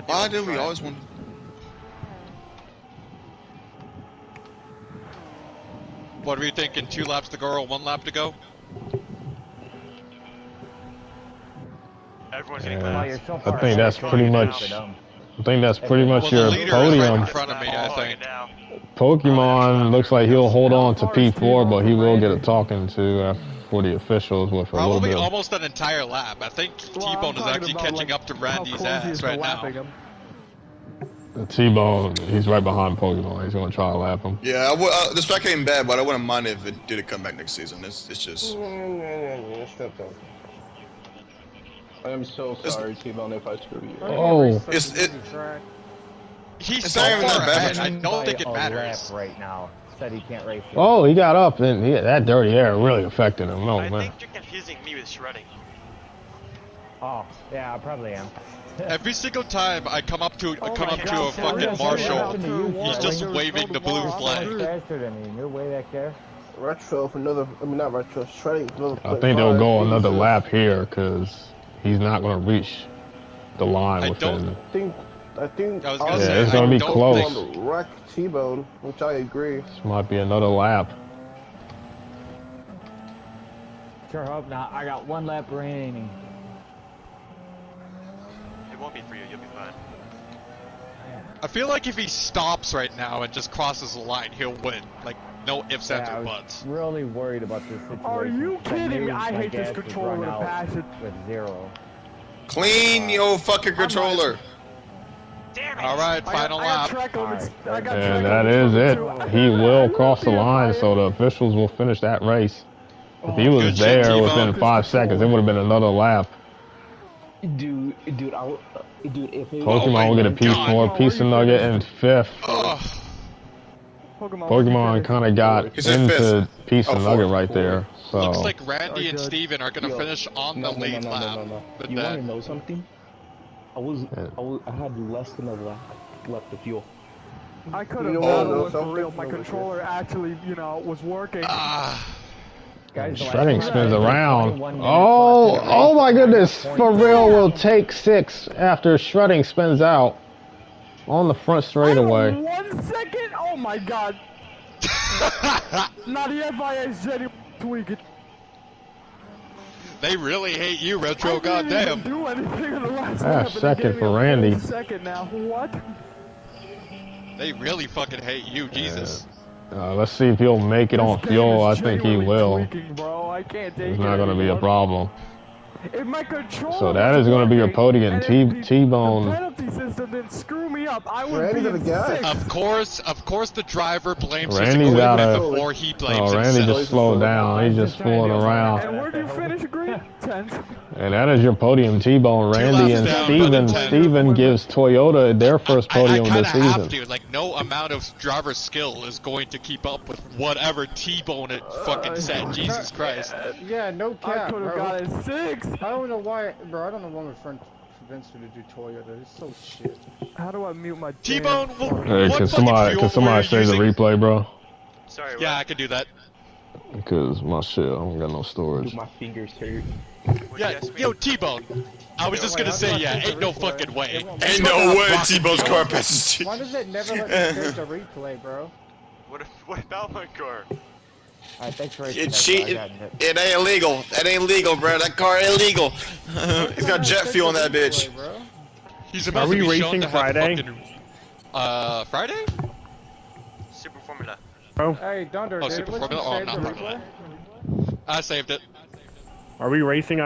Why do we always want? What are we thinking? 2 laps to go or 1 lap to go? Everyone's getting I think that's pretty much. I think that's pretty much your podium. Right in front of me, I think. Pokemon looks like he'll hold on to P4, but he will get a talking to for the officials with a little bit. Probably almost an entire lap. I think T-Bone is actually catching up to Randy's ass right now. T-Bone, he's right behind Pokemon. He's gonna try to lap him. Yeah, this track ain't bad, but I wouldn't mind if it did come back next season. It's just. I'm so sorry, T-Bone, if I screw you. Oh. He's so far ahead. I don't think it matters. Right now, said he can't race. Oh, he got up, and that dirty air really affected him. Oh man. I think you're confusing me with shredding. Oh, yeah, I probably am. Every single time I come up to a fucking marshal, he's just waving the blue flag. Faster than me. You're way back there. Retro for another. I mean, not retro. Shredding for another. I think they'll go another lap here because he's not going to reach the line within. I think. It's going to be close. Wreck T-Bone, which I agree. This might be another lap. Sure hope not. I got 1 lap remaining. It won't be for you. You'll be fine. I feel like if he stops right now and just crosses the line, he'll win. Like, no ifs, ands, or buts. I'm really worried about this situation. Are you kidding me? I hate this controller with passion. With 0. Clean your fucking controller. Damn it. Alright, final lap. And that is it. He will cross the line, so the officials will finish that race. If he was there within 5 seconds, it would have been another lap. Dude, if it Pokemon will get a P4, Pizza Nugget in 5th. Pokemon kind of got into Pizza Nugget right there. So looks like Randy and Steven are gonna finish on the lead lap. But you wanna know something? I had less than a lap left of fuel. I could have battled for real. My controller actually, was working. Shredding spins around. Oh my goodness. For real will take 6 after Shredding spins out on the front straightaway. 1 second? Oh my god. Not the FIA's Jenny tweaking. They really hate you, Retro. Goddamn. Do anything in the last second for Randy. Second now. What? They really fucking hate you, Jesus. Let's see if he'll make it on fuel. I think he will. It's not going to be a problem. So that is going to be your podium. T-Bone. Penalty system didn't screw me up. I would be Of course, the driver blames Randy's his out equipment before he blames Randy himself. just slowed down. He's just fooling around. And where do you finish, Green? 10th. And that is your podium, T-Bone, Randy, and Steven. Steven gives Toyota their first podium this season. Have to. Like, no amount of driver skill is going to keep up with whatever T-Bone it fucking said. Jesus Christ. Yeah, no cap, I could have got it 6. I don't know why, bro. I don't know why my friend convinced her to do Toyota. It's so shit. How do I mute my T-Bone? Hey, can somebody say the replay, bro? Sorry, yeah, I can do that. Because my shit, I don't got no storage. My fingers hurt. Yeah, yo, T-Bone. I was just gonna say, yeah, ain't no fucking way. Ain't no way T-Bone's car passes. Why does it never let me finish the replay, bro? What about my car? Alright, thanks for it ain't legal. That ain't legal, bro. That car ain't legal. It's got jet fuel in that bitch. He's about to be shown to have fucking, Friday? Formula. Oh. Hey, Dunder, Oh, dude, Super let's Formula? Oh, save not the Formula. replay. I saved it. Are we racing on